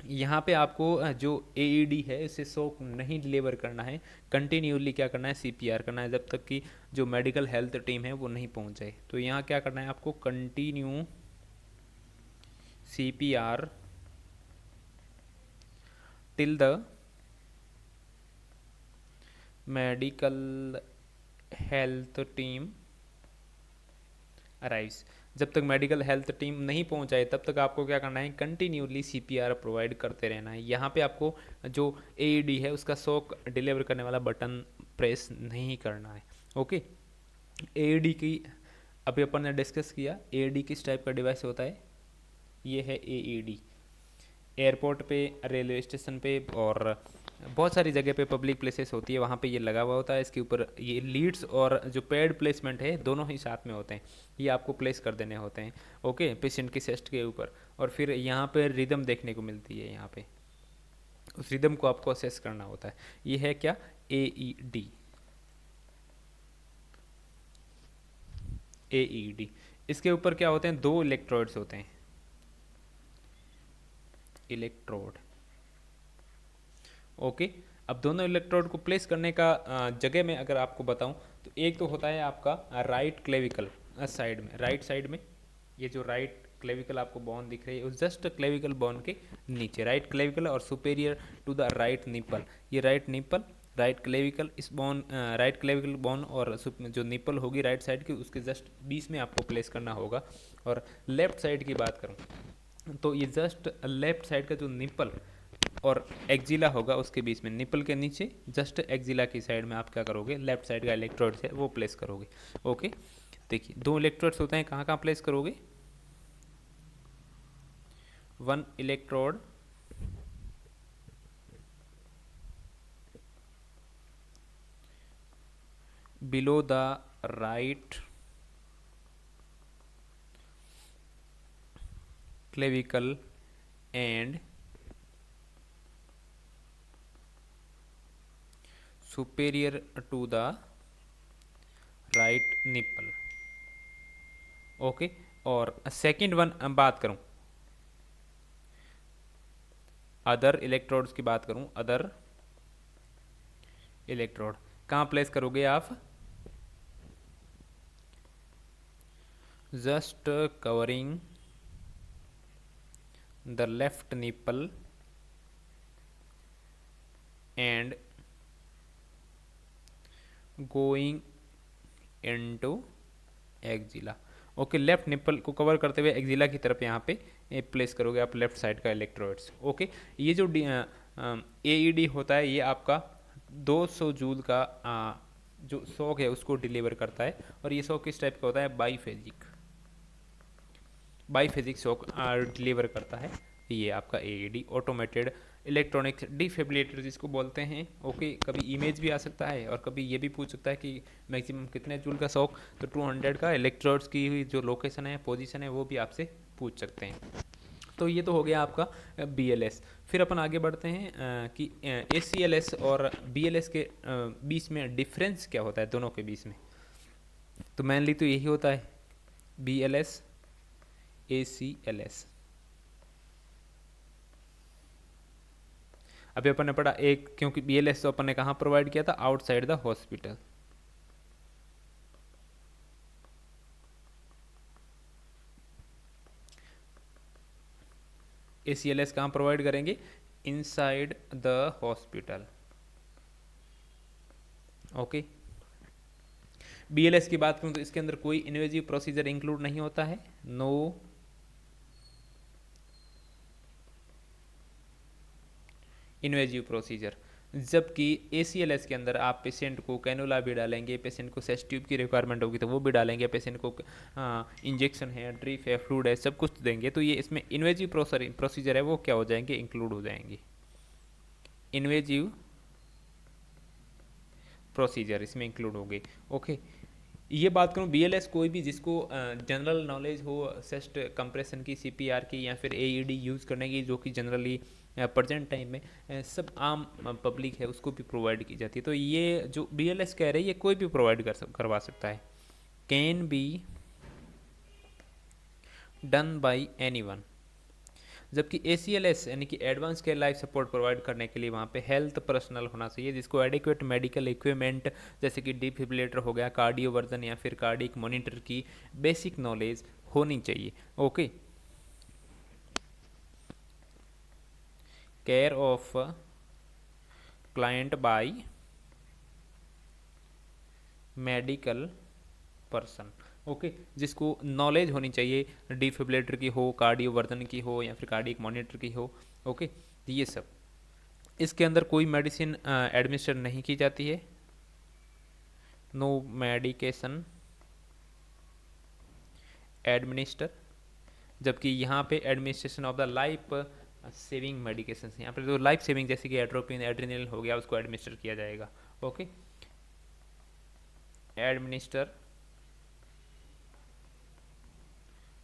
यहाँ पे आपको जो AED है इसे शॉक नहीं डिलीवर करना है, कंटिन्यूली क्या करना है, CPR करना है जब तक कि जो मेडिकल हेल्थ टीम है वो नहीं पहुँच जाए। तो यहाँ क्या करना है आपको, continue CPR till the medical health team arrives. जब तक मेडिकल हेल्थ टीम नहीं पहुंचाए तब तक आपको क्या करना है, कंटिन्यूली CPR प्रोवाइड करते रहना है। यहाँ पे आपको जो AED है उसका शॉक डिलीवर करने वाला बटन प्रेस नहीं करना है। ओके, AED की अभी अपन ने डिस्कस किया, AED किस टाइप का डिवाइस होता है, ये है AED। एयरपोर्ट पे, रेलवे स्टेशन पे और बहुत सारी जगह पे पब्लिक प्लेसेस होती है वहाँ पे ये लगा हुआ होता है। इसके ऊपर ये लीड्स और जो पैड प्लेसमेंट है दोनों ही साथ में होते हैं, ये आपको प्लेस कर देने होते हैं। ओके, पेशेंट की चेस्ट के ऊपर। और फिर यहाँ पे रिदम देखने को मिलती है, यहाँ पे उस रिदम को आपको असेस करना होता है। ये है क्या, AED। AED इसके ऊपर क्या होते हैं, दो इलेक्ट्रोड्स होते हैं, इलेक्ट्रोड। ओके, अब दोनों इलेक्ट्रोड को प्लेस करने का जगह में अगर आपको बताऊं तो एक तो होता है आपका राइट क्लेविकल साइड में, राइट साइड में, ये जो राइट क्लेविकल आपको बोन दिख रही है उस जस्ट क्लेविकल बोन के नीचे, राइट क्लेविकल और superior to the right nipple, ये राइट निपल, राइट क्लेविकल, इस बोन राइट क्लेविकल बोन और जो निपल होगी राइट साइड की उसके जस्ट बीच में आपको प्लेस करना होगा। और लेफ्ट साइड की बात करूँ तो ये जस्ट लेफ्ट साइड का जो निपल और एक्जिला होगा उसके बीच में, निपल के नीचे जस्ट एक्जिला की साइड में आप क्या करोगे, लेफ्ट साइड का इलेक्ट्रोड है वो प्लेस करोगे। ओके, देखिए दो इलेक्ट्रोड्स होते हैं, कहाँ कहाँ प्लेस करोगे, one electrode below the right clavicle and superior to the right nipple. Okay, और सेकंड वन बात करूं, अदर इलेक्ट्रोड्स की बात करूं, अदर इलेक्ट्रोड कहाँ प्लेस करोगे आप, just covering the left nipple and going into axilla. Okay, left nipple को कवर करते हुए एक्जिला की तरफ यहाँ पे प्लेस करोगे आप लेफ्ट साइड का इलेक्ट्रोड्स। ओके, ये जो AED होता है ये आपका 200 जूल का जो शॉक है उसको डिलीवर करता है। और ये शॉक किस टाइप का होता है, बाईफेजिक शॉक डिलीवर करता है। ये आपका AED ऑटोमेटेड इलेक्ट्रॉनिक डिफिब्रिलेटर जिसको बोलते हैं। ओके, कभी इमेज भी आ सकता है और कभी ये भी पूछ सकता है कि मैक्सिमम कितने जूल का शॉक, तो 200 का इलेक्ट्रोड्स की हुई जो लोकेशन है, पोजीशन है, वो भी आपसे पूछ सकते हैं। तो ये तो हो गया आपका BLS। फिर अपन आगे बढ़ते हैं कि ACLS और BLS के बीच में डिफरेंस क्या होता है दोनों के बीच में। तो मेनली तो यही होता है, BLS ACLS। अभी अपन ने पढ़ा एक, क्योंकि BLS तो अपन ने कहाँ प्रोवाइड किया था, आउटसाइड द हॉस्पिटल। ACLS कहाँ प्रोवाइड करेंगे, inside the hospital. Okay, BLS की बात करूँ तो इसके अंदर कोई इन्वेजिव प्रोसीजर इंक्लूड नहीं होता है, नो इन्वेजिव प्रोसीजर। जबकि ACLS के अंदर आप पेशेंट को कैनुला भी डालेंगे, पेशेंट को सेस्ट ट्यूब की रिक्वायरमेंट होगी तो वो भी डालेंगे, पेशेंट को इंजेक्शन है, ड्रिप है, फ्लूइड है, सब कुछ देंगे। तो ये इसमें इन्वेजिव प्रोसीजर है वो क्या हो जाएंगे, इंक्लूड हो जाएंगे, इन्वेजिव प्रोसीजर इसमें इंक्लूड हो गए। ओके, ये बात करूँ BLS, कोई भी जिसको जनरल नॉलेज हो सेस्ट कंप्रेशन की, CPR की या फिर AED यूज़ करने की, जो कि जनरली प्रेजेंट टाइम में सब आम पब्लिक है उसको भी प्रोवाइड की जाती है। तो ये जो BLS कह रहे हैं ये कोई भी प्रोवाइड करवा सकता है, can be done by anyone. जबकि ACLS यानी कि advance care life support provide करने के लिए वहाँ पे हेल्थ पर्सनल होना चाहिए जिसको एडिक्वेट मेडिकल इक्विपमेंट जैसे कि डिफिब्रिलेटर हो गया, कार्डियो वर्जन या फिर कार्डियक मॉनिटर की बेसिक नॉलेज होनी चाहिए। Okay, care of client by medical person. Okay, जिसको नॉलेज होनी चाहिए डिफिब्रिलेटर की हो, कार्डियो वर्जन की हो या फिर कार्डियक मॉनिटर की हो। ओके, ये सब। इसके अंदर कोई मेडिसिन एडमिनिस्टर नहीं की जाती है, नो मेडिकेशन एडमिनिस्टर। जबकि यहाँ पे administration of the life saving medication, यहाँ पे जो लाइफ सेविंग जैसे कि एट्रोपिन एड्रेनलिन हो गया उसको एडमिनिस्टर किया जाएगा। Okay, administer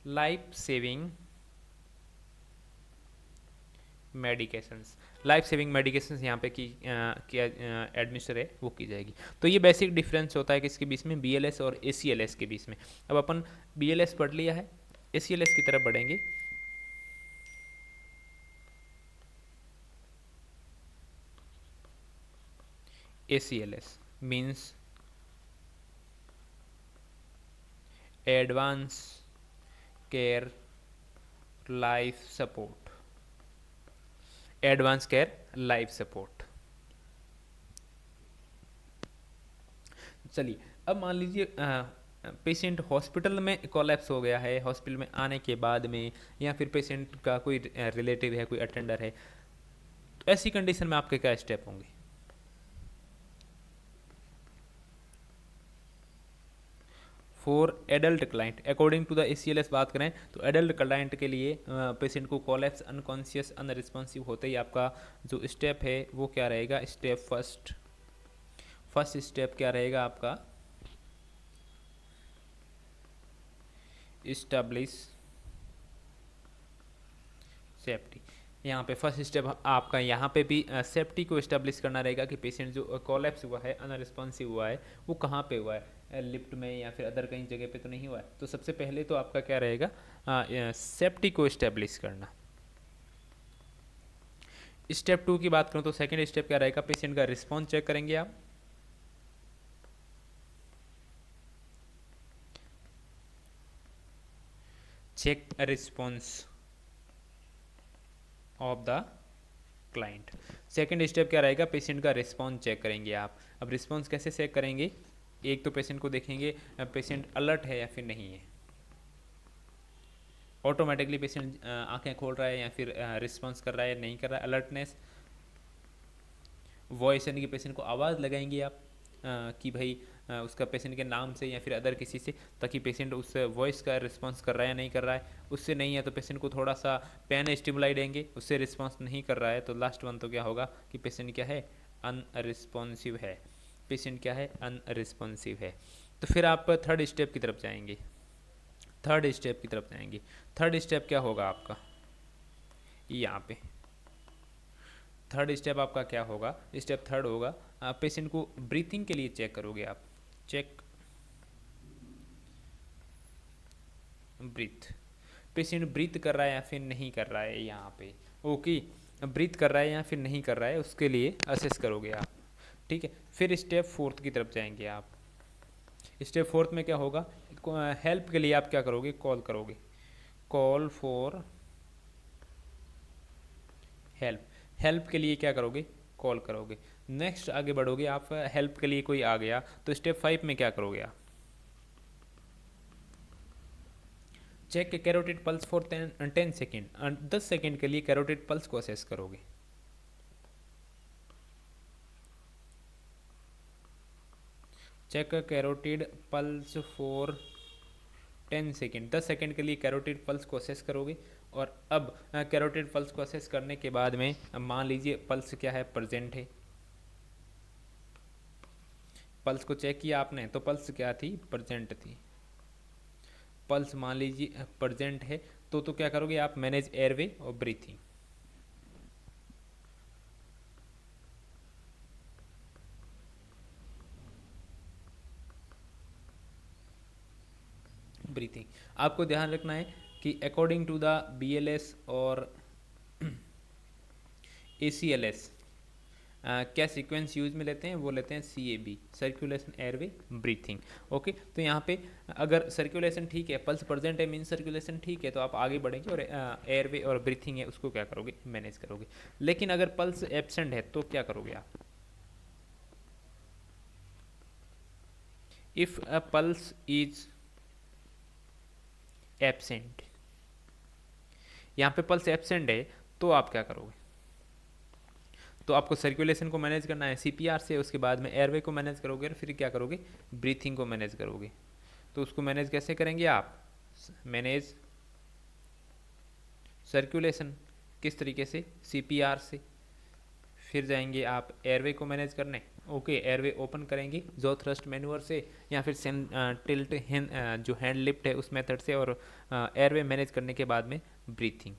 life saving medications, life saving medications यहाँ पे की क्या एडमिनिस्टर है वो की जाएगी। तो ये बेसिक डिफरेंस होता है किसके बीच में, BLS और ACLS के बीच में। अब अपन BLS पढ़ लिया है, ACLS की तरफ बढ़ेंगे। ACLS means advance care life support, advance care life support. चलिए, अब मान लीजिए पेशेंट हॉस्पिटल में कोलैप्स हो गया है, हॉस्पिटल में आने के बाद में, या फिर पेशेंट का कोई रिलेटिव है, कोई अटेंडर है, तो ऐसी कंडीशन में आपके क्या स्टेप होंगे? For adult client according to the ACLS बात करें तो एडल्ट क्लाइंट के लिए पेशेंट को कोलैप्स, अनकॉन्शियस, अनरिस्पॉन्सिव होते ही आपका जो स्टेप है वो क्या रहेगा? स्टेप फर्स्ट स्टेप क्या रहेगा आपका? Establish safety. यहाँ पे फर्स्ट स्टेप आपका यहाँ पे भी सेफ्टी को इस्टेब्लिश करना रहेगा कि पेशेंट जो कोलैप्स हुआ है, अनरिस्पॉन्सिव हुआ है, वो कहाँ पे हुआ है, लिफ्ट में या फिर अदर कहीं जगह पे तो नहीं हुआ है। तो सबसे पहले तो आपका क्या रहेगा? सेफ्टी को इस्टेब्लिश करना। स्टेप 2 की बात करूँ तो सेकेंड स्टेप क्या रहेगा? पेशेंट का रिस्पॉन्स चेक करेंगे आप। Check response of the client. Second step क्या रहेगा? पेशेंट का रिस्पॉन्स चेक करेंगे आप। अब रिस्पॉन्स कैसे चेक करेंगे? एक तो पेशेंट को देखेंगे पेशेंट अलर्ट है या फिर नहीं है, ऑटोमेटिकली पेशेंट आंखें खोल रहा है या फिर रिस्पॉन्स कर रहा है, नहीं कर रहा है। अलर्टनेस, वॉइस यानी कि पेशेंट को आवाज़ लगाएंगे आप कि भाई उसका पेशेंट के नाम से या फिर अदर किसी से, ताकि पेशेंट उस वॉइस का रिस्पॉन्स कर रहा है या नहीं कर रहा है। उससे नहीं है तो पेशेंट को थोड़ा सा पेन स्टिमुलाई देंगे, उससे रिस्पॉन्स नहीं कर रहा है तो लास्ट वन तो क्या होगा कि पेशेंट क्या है? अनरिस्पॉन्सिव है। पेशेंट क्या है? अनरिस्पॉन्सिव है। तो फिर आप थर्ड स्टेप की तरफ जाएंगे। थर्ड स्टेप क्या होगा आपका? यहाँ पे थर्ड स्टेप आपका क्या होगा? स्टेप थर्ड होगा पेशेंट को ब्रीथिंग के लिए चेक करोगे आप। चेक ब्रीथ, पेशेंट ब्रीथ कर रहा है या फिर नहीं कर रहा है। यहाँ पे ओके, ब्रीथ कर रहा है या फिर नहीं कर रहा है उसके लिए असेस करोगे आप। ठीक है, फिर स्टेप फोर्थ की तरफ जाएंगे आप। स्टेप फोर्थ में क्या होगा? हेल्प के लिए आप क्या करोगे? कॉल करोगे। कॉल फॉर हेल्प, हेल्प के लिए क्या करोगे? कॉल करोगे। नेक्स्ट आगे बढ़ोगे आप, हेल्प के लिए कोई आ गया तो स्टेप 5 में क्या करोगे आप? Check carotid pulse for 10 second, 10 second के लिए कैरोटिड पल्स को असेस करोगे। Check carotid pulse for 10 second, 10 second के लिए कैरोटिड पल्स को असेस करोगे। और अब कैरोटिड पल्स को असेस करने के बाद में मान लीजिए पल्स क्या है? प्रेजेंट है। पल्स को चेक किया आपने तो पल्स क्या थी? प्रेजेंट थी। पल्स मान लीजिए प्रेजेंट है तो क्या करोगे आप? मैनेज एयरवे और ब्रीथिंग। ब्रीथिंग आपको ध्यान रखना है कि अकॉर्डिंग टू द BLS और ACLS क्या सीक्वेंस यूज में लेते हैं, वो लेते हैं CAB, circulation airway breathing. Okay, तो यहाँ पे अगर सर्कुलेशन ठीक है, पल्स प्रेजेंट है, मीन सर्कुलेशन ठीक है, तो आप आगे बढ़ेंगे और एयरवे और ब्रीथिंग है उसको क्या करोगे, मैनेज करोगे। लेकिन अगर पल्स एब्सेंट है तो क्या करोगे आप? If a pulse is absent, यहाँ पे पल्स एब्सेंट है तो आप क्या करोगे? तो आपको सर्कुलेशन को मैनेज करना है CPR से, उसके बाद में एयरवे को मैनेज करोगे और फिर क्या करोगे, ब्रीथिंग को मैनेज करोगे। तो उसको मैनेज कैसे करेंगे आप? मैनेज सर्कुलेशन किस तरीके से? CPR से। फिर जाएंगे आप एयरवे को मैनेज करने। ओके, एयरवे ओपन करेंगे जो थ्रस्ट मैन्यूअर से या फिर टिल्ट जो हैंड लिफ्ट है उस मेथड से, और एयरवे मैनेज करने के बाद में ब्रीथिंग।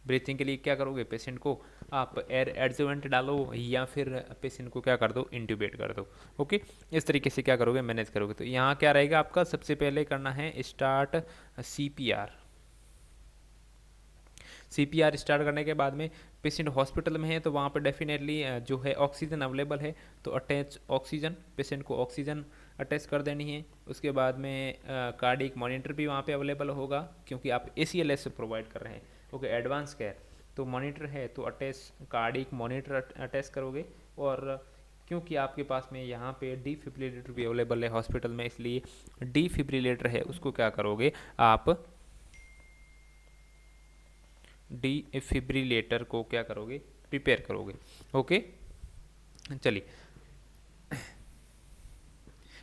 ब्रीथिंग के लिए क्या करोगे, पेशेंट को आप एयर एडजोवेंट डालो या फिर पेशेंट को क्या कर दो, इंट्यूबेट कर दो। ओके, इस तरीके से क्या करोगे, मैनेज करोगे। तो यहाँ क्या रहेगा आपका, सबसे पहले करना है स्टार्ट CPR। CPR स्टार्ट करने के बाद में पेशेंट हॉस्पिटल में है तो वहाँ पर डेफिनेटली जो है ऑक्सीजन अवेलेबल है, तो अटैच ऑक्सीजन, पेशेंट को ऑक्सीजन अटैच कर देनी है। उसके बाद में कार्डियक मॉनिटर भी वहाँ पे अवेलेबल होगा क्योंकि आप ACLS से प्रोवाइड कर रहे हैं। ओके, एडवांस केयर, तो मॉनिटर है तो अटैच कार्डियक मॉनिटर अटैच करोगे। और क्योंकि आपके पास में यहाँ पे डिफिब्रिलेटर भी अवेलेबल है हॉस्पिटल में, इसलिए डिफिब्रिलेटर है उसको क्या करोगे आप, डिफिब्रिलेटर को क्या करोगे, प्रिपेयर करोगे। ओके, चलिए,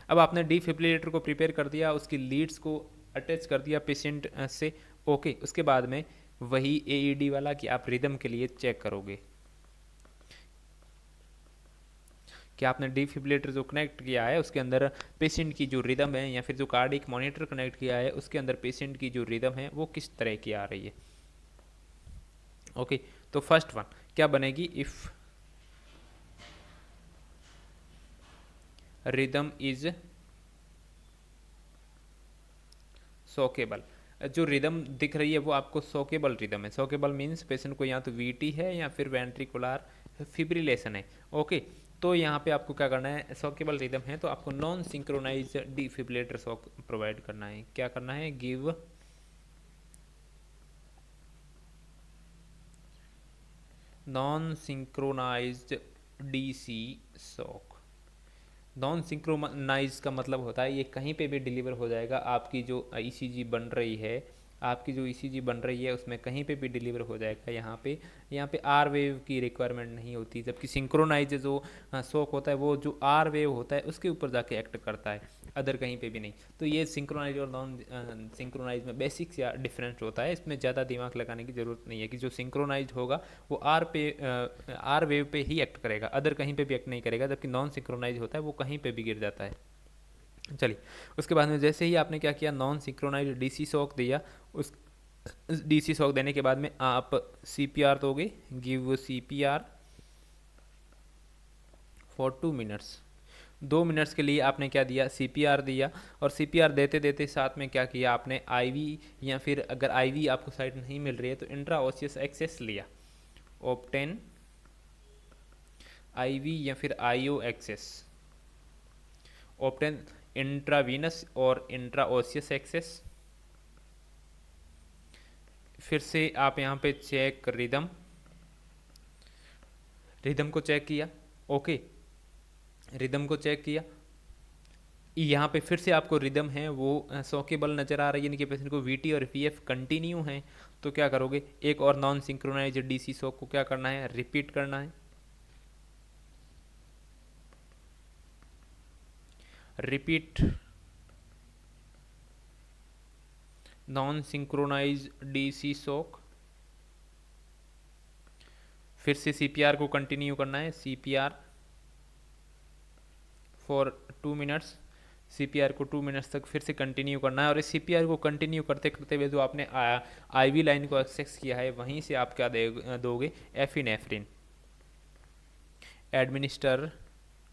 अब आपने डिफिब्रिलेटर को प्रिपेयर कर दिया, उसकी लीड्स को अटैच कर दिया पेशेंट से। ओके, उसके बाद में वही AED वाला कि आप रिदम के लिए चेक करोगे कि आपने डिफिब्रिलेटर जो कनेक्ट किया है उसके अंदर पेशेंट की जो रिदम है, या फिर जो कार्डियक मॉनिटर कनेक्ट किया है उसके अंदर पेशेंट की जो रिदम है वो किस तरह की आ रही है। ओके, तो फर्स्ट वन क्या बनेगी, इफ रिदम इज सॉकेबल। जो रिदम दिख रही है वो आपको सॉकेबल रिदम है। सॉकेबल मीन्स पेशेंट को या तो VT है या फिर वेंट्रिकुलर फिब्रिलेशन है। ओके, तो यहाँ पे आपको क्या करना है, सॉकेबल रिदम है तो आपको non synchronise defibrillator shock provide करना है। क्या करना है, give non synchronised DC shock. Non synchronise का मतलब होता है ये कहीं पे भी डिलीवर हो जाएगा। आपकी जो ECG बन रही है, आपकी जो ECG बन रही है उसमें कहीं पे भी डिलीवर हो जाएगा। यहाँ पे R वेव की रिक्वायरमेंट नहीं होती, जबकि सिंक्रोनाइज जो शॉक होता है वो जो R वेव होता है उसके ऊपर जाके एक्ट करता है, अदर कहीं पे भी नहीं। तो ये सिंक्रोनाइज और नॉन सिंक्रोनाइज में बेसिक्स या डिफरेंस होता है, इसमें ज़्यादा दिमाग लगाने की ज़रूरत नहीं है कि जो सिंक्रोनाइज होगा वो आर वेव पे ही एक्ट करेगा, अदर कहीं पे भी एक्ट नहीं करेगा, जबकि नॉन सिंक्रोनाइज होता है वो कहीं पे भी गिर जाता है। चलिए, उसके बाद में जैसे ही आपने क्या किया, नॉन सिंक्रोनाइज DC शॉक दिया, उस DC शॉक देने के बाद में आप CPR दोगे, give CPR for 2 minutes. 2 minutes के लिए आपने क्या दिया, CPR दिया। और CPR देते देते साथ में क्या किया आपने, IV, या फिर अगर IV आपको साइड नहीं मिल रही है तो इंट्रा ऑसियस एक्सेस लिया, ऑप्टेन IV या फिर IO एक्सेस, ऑप्टेन इंट्रावीनस और इंट्रा ऑसियस एक्सेस। फिर से आप यहाँ पे चेक रिदम, रिदम को चेक किया। ओके, रिदम को चेक किया, यहाँ पे फिर से आपको रिदम है वो सॉकेबल नज़र आ रही है, यानी कि पेशेंट को VT और VF कंटिन्यू है। तो क्या करोगे, एक और नॉन सिंक्रोनाइज DC शॉक को क्या करना है, रिपीट करना है। Repeat non synchronise DC shock. फिर से CPR को कंटिन्यू करना है, CPR फॉर 2 मिनट्स। CPR को 2 मिनट्स तक फिर से कंटिन्यू करना है। और इस CPR को कंटिन्यू करते करते हुए जो आपने IV लाइन को एक्सेस किया है वहीं से आप क्या दोगे, epinephrine, administer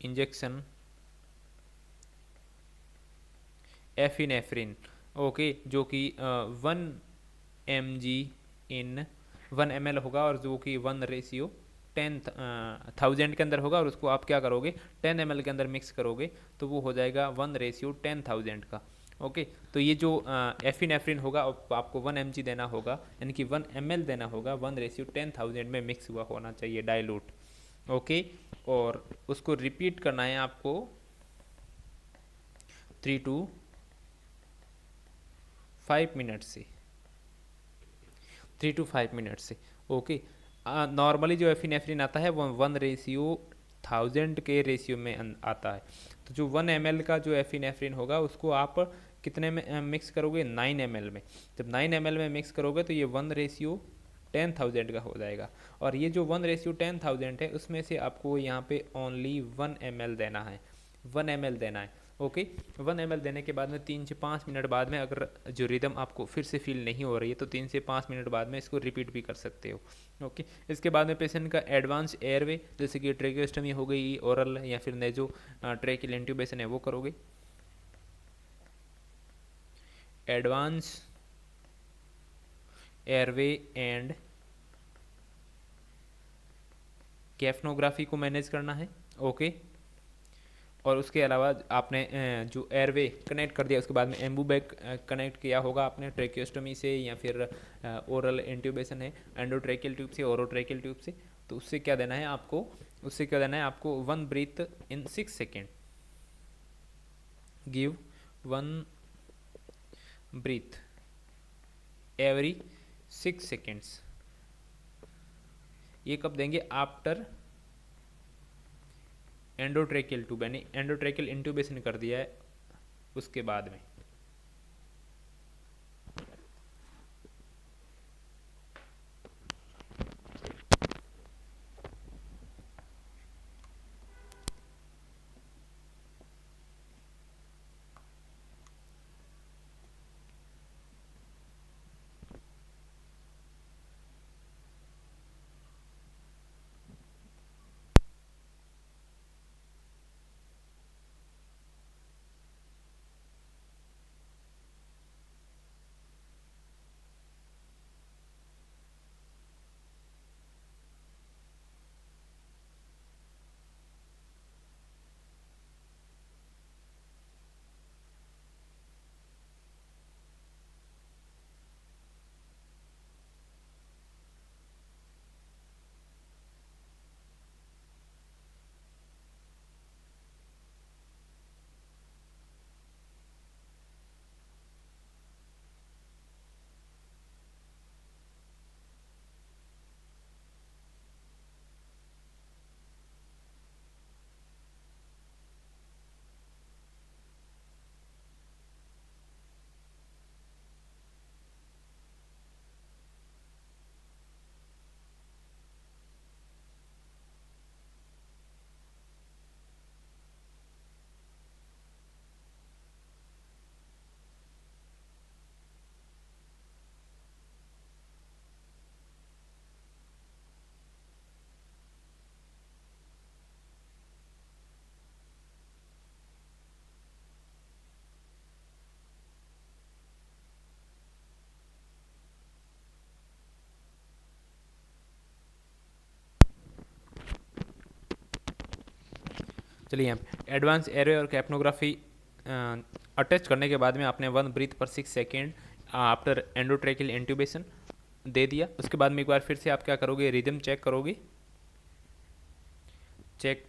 injection epinephrine. Okay, जो कि 1 mg इन 1 ml होगा और जो कि 1:1 10,000 के अंदर होगा और उसको आप क्या करोगे 10 ml के अंदर मिक्स करोगे तो वो हो जाएगा 1:10,000 का। ओके, तो ये जो एफिनेफ्रिन होगा आपको 1 mg देना होगा, यानी कि 1 ml देना होगा, 1:10,000 में मिक्स हुआ होना चाहिए डाइल्यूट। ओके, और उसको रिपीट करना है आपको 3 to 5 मिनट से, 3 to 5 मिनट से। ओके, नॉर्मली जो एफिनेफ्रिन आता है वो 1:1000 के रेशियो में आता है। तो जो 1 ml का जो एफिनेफ्रिन होगा उसको आप कितने में मिक्स करोगे, 9 ml में। जब 9 ml में मिक्स करोगे तो ये 1:10,000 का हो जाएगा। और ये जो 1:10,000 है उसमें से आपको यहाँ पे ओनली 1 ml देना है, 1 ml देना है। ओके, 1 ml देने के बाद में 3 से 5 मिनट बाद में अगर जो रिदम आपको फिर से फील नहीं हो रही है तो 3 से 5 मिनट बाद में इसको रिपीट भी कर सकते हो। ओके, इसके बाद में पेशेंट का एडवांस एयरवे जैसे कि ट्रेकियोस्टमी हो गई, ओरल या फिर नेजो ट्रेकियल इंट्यूबेशन है वो करोगे। एडवांस एयरवे एंड कैफनोग्राफी को मैनेज करना है। ओके, और उसके अलावा आपने जो एयरवे कनेक्ट कर दिया उसके बाद में एम्बूबैग कनेक्ट किया होगा आपने ट्रेकियोस्टमी से या फिर ओरल इंट्यूबेशन है एंडोट्रेकियल ट्यूब से, ओरोट्रेकियल ट्यूब से। तो उससे क्या देना है आपको, उससे क्या देना है आपको 1 breath in 6 second, give 1 breath every 6 seconds. ये कब देंगे, आफ्टर एंडोट्रेकियल ट्यूब, यानी एंडोट्रेकियल इंट्यूबेशन कर दिया है उसके बाद में। चलिए यहाँ एडवांस एयरवे और कैप्नोग्राफी अटैच करने के बाद में आपने 1 ब्रीथ पर 6 सेकेंड आफ्टर एंडोट्रेकियल इंट्यूबेशन दे दिया। उसके बाद में एक बार फिर से आप क्या करोगे, रिदम चेक करोगे, चेक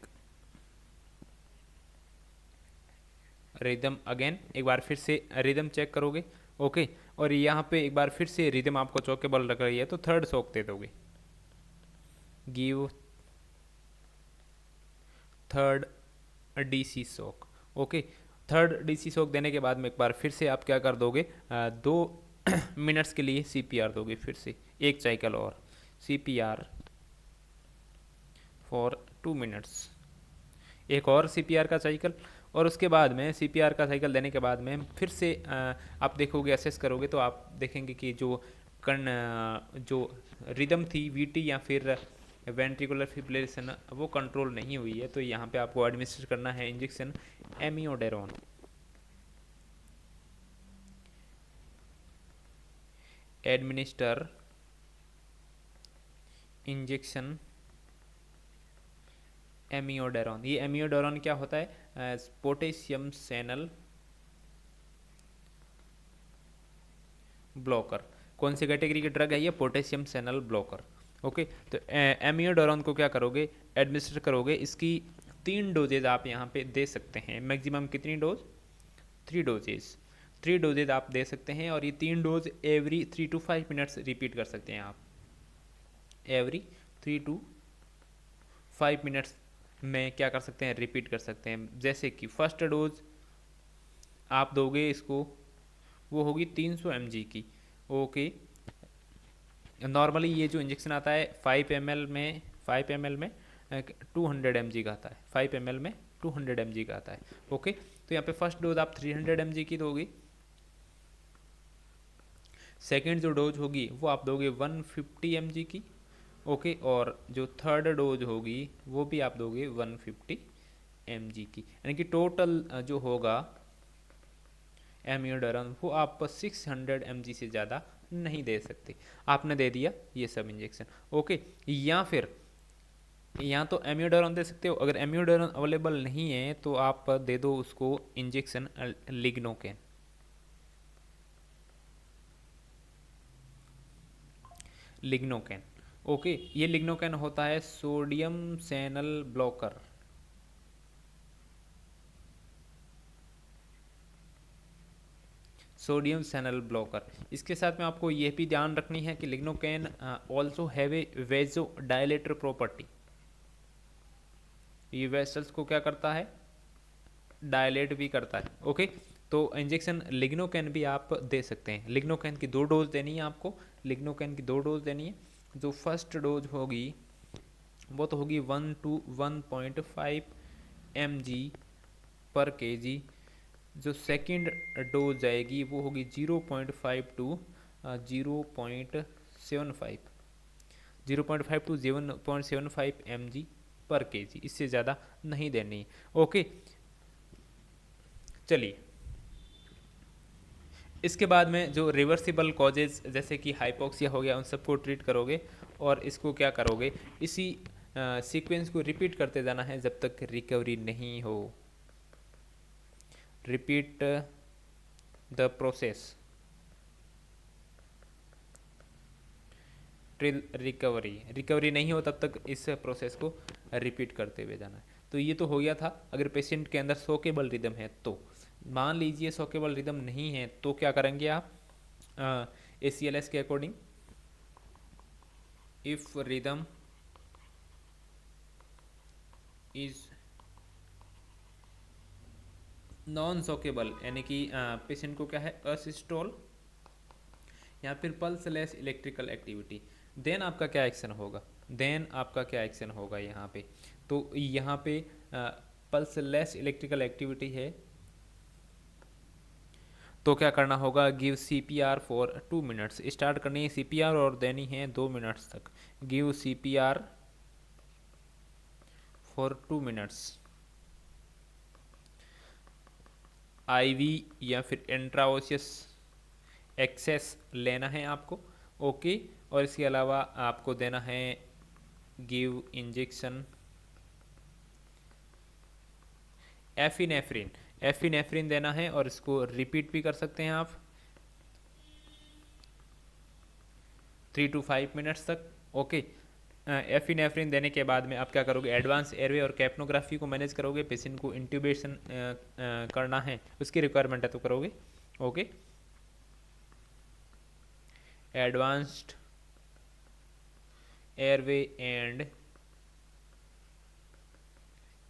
रिदम अगेन, एक बार फिर से रिदम चेक करोगे। ओके, और यहाँ पे एक बार फिर से रिदम आपको चौकेबल लग रही है तो थर्ड शॉक दे दोगे, give third DC shock. Okay, third DC shock देने के बाद में एक बार फिर से आप क्या कर दोगे, 2 मिनट्स के लिए सीपीआर दोगे, फिर से एक साइकिल और सीपीआर फॉर 2 मिनट्स, एक और सीपीआर का साइकिल। और उसके बाद में सीपीआर का साइकिल देने के बाद में फिर से आप देखोगे, असेस करोगे तो आप देखेंगे कि जो रिदम थी वीटी या फिर वेंट्रिकुलर फिब्रिलेशन वो कंट्रोल नहीं हुई है। तो यहाँ पे आपको एडमिनिस्टर करना है इंजेक्शन एमियोडेरोन, एडमिनिस्टर इंजेक्शन एमियोडारोन, ये एमियोडारोन क्या होता है? Potassium channel blocker. कौन सी कैटेगरी की ड्रग है ये? Potassium channel blocker. ओके, तो एमियोडारोन को क्या करोगे? एडमिनिस्टर करोगे। इसकी 3 डोजेज आप यहाँ पे दे सकते हैं। मैक्सिमम कितनी डोज? 3 डोजेज। 3 डोजेज आप दे सकते हैं, और ये 3 dose every 3 to 5 minutes repeat कर सकते हैं आप। एवरी 3 to 5 मिनट्स में क्या कर सकते हैं? रिपीट कर सकते हैं। जैसे कि फर्स्ट डोज आप दोगे इसको, वो होगी 300 mg की। ओके, नॉर्मली ये जो इंजेक्शन आता है 5 ml में 200 mg का आता है। 5 ml में 200 mg का आता है। ओके, तो यहाँ पे फर्स्ट डोज आप 300 mg की दोगे। सेकेंड जो डोज होगी वो आप दोगे 150 mg की। ओके, और जो थर्ड डोज होगी वो भी आप दोगे 150 mg की। यानी कि टोटल जो होगा एमियोडारोन वो आप 600 mg से ज़्यादा नहीं दे सकते। आपने दे दिया ये सब इंजेक्शन। ओके, या फिर या तो एमियोडारोन दे सकते हो। अगर एमियोडारोन अवेलेबल नहीं है तो आप दे दो उसको इंजेक्शन लिग्नोकेन। लिग्नोकेन, ओके, ये लिग्नोकेन होता है sodium channel blocker. Sodium channel blocker. इसके साथ में आपको ये भी ध्यान रखनी है कि lignocaine also have a vasodilator property. ये वेसल्स को क्या करता है? डायलेट भी करता है। ओके, तो इंजेक्शन लिग्नोकेन भी आप दे सकते हैं। लिग्नोकेन की 2 डोज देनी है आपको। लिग्नोकेन की 2 डोज देनी है। जो फर्स्ट डोज होगी वो तो होगी 1 to 1.5 mg पर kg। जो सेकंड डोज जाएगी वो होगी 0.5 to 0.75 to 0.75 mg पर kg, इससे ज़्यादा नहीं देनी। ओके, चलिए इसके बाद में जो रिवर्सिबल कॉजेज जैसे कि हाइपोक्सिया हो गया उन सबको ट्रीट करोगे, और इसको क्या करोगे? इसी सीक्वेंस को रिपीट करते जाना है जब तक रिकवरी नहीं हो। Repeat the process till recovery नहीं हो तब तक इस प्रोसेस को रिपीट करते हुए जाना है। तो ये तो हो गया था अगर पेशेंट के अंदर शॉकेबल रिदम है तो। मान लीजिए शॉकेबल रिदम नहीं है तो क्या करेंगे आप? ACLS के according, if rhythm is non shockable, यानी कि पेशेंट को क्या है? असिस्टोल या फिर pulseless electrical activity, then आपका क्या एक्शन होगा? यहाँ पे तो यहाँ पे पल्स लेस इलेक्ट्रिकल एक्टिविटी है तो क्या करना होगा? Give CPR for 2 minutes. Start करनी है CPR और देनी है 2 मिनट्स तक। Give CPR for 2 minutes. IV या फिर इंट्राओसियस एक्सेस लेना है आपको। ओके, और इसके अलावा आपको देना है गिव इंजेक्शन एफिनेफ्रिन देना है, और इसको रिपीट भी कर सकते हैं आप 3 to 5 मिनट्स तक। ओके, एफिनेफ्रिन देने के बाद में आप क्या करोगे? एडवांस एयरवे और कैप्नोग्राफी को मैनेज करोगे। पेशेंट को इंट्यूबेशन करना है, उसकी रिक्वायरमेंट है तो करोगे। Okay, advanced airway and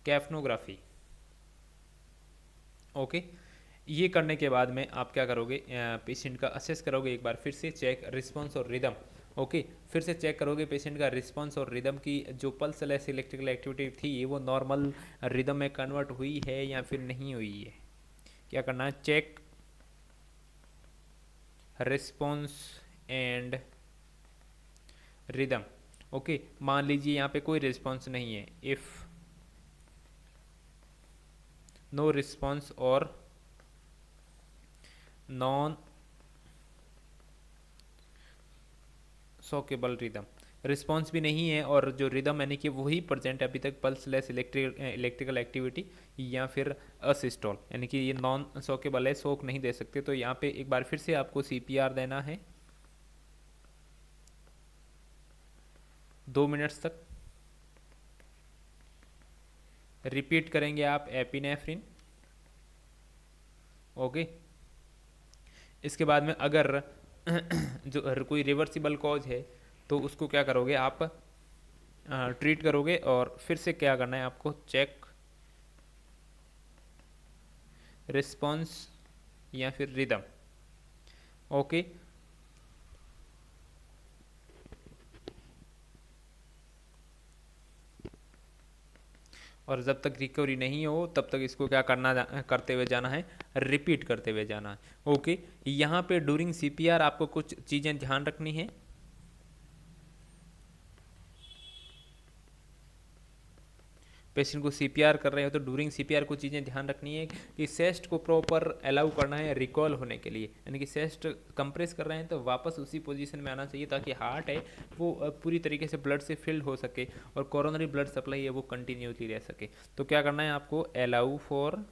capnography. Okay, ये करने के बाद में आप क्या करोगे? पेशेंट का असेस करोगे एक बार फिर से, चेक रिस्पॉन्स और रिदम। ओके, फिर से चेक करोगे पेशेंट का रिस्पॉन्स और रिदम की जो पल्स लेस इलेक्ट्रिकल एक्टिविटी थी वो नॉर्मल रिदम में कन्वर्ट हुई है या फिर नहीं हुई है। क्या करना है? Check response and rhythm. Okay, मान लीजिए यहाँ पे कोई रिस्पॉन्स नहीं है। इफ़ नो रिस्पॉन्स और नॉन शॉकेबल रिदम, रिस्पॉन्स भी नहीं है, और जो रिदम यानी कि वही प्रेजेंट है अभी तक, पल्स लेस इलेक्ट्रिकल एक्टिविटी या फिर असिस्टोल, यानी कि ये नॉन शॉकेबल है, शॉक नहीं दे सकते। तो यहाँ पे एक बार फिर से आपको सीपीआर देना है 2 मिनट्स तक। रिपीट करेंगे आप एपिनेफ्रिन। ओके, इसके बाद में अगर जो कोई रिवर्सिबल कॉज है तो उसको क्या करोगे आप, ट्रीट करोगे, और फिर से क्या करना है आपको, चेक रिस्पॉन्स या फिर रिदम। ओके, और जब तक रिकवरी नहीं हो तब तक इसको क्या करते हुए जाना है, रिपीट करते हुए जाना है। ओके, यहाँ पे ड्यूरिंग सीपीआर आपको कुछ चीज़ें ध्यान रखनी है। पेशेंट को सीपीआर कर रहे हो तो ड्यूरिंग सीपीआर कुछ चीज़ें ध्यान रखनी है कि चेस्ट को प्रॉपर अलाउ करना है रिकॉल होने के लिए, यानी कि चेस्ट कंप्रेस कर रहे हैं तो वापस उसी पोजीशन में आना चाहिए ताकि हार्ट है वो पूरी तरीके से ब्लड से फिल्ड हो सके और कोरोनरी ब्लड सप्लाई है वो कंटिन्यूसली रह सके। तो क्या करना है आपको, allow for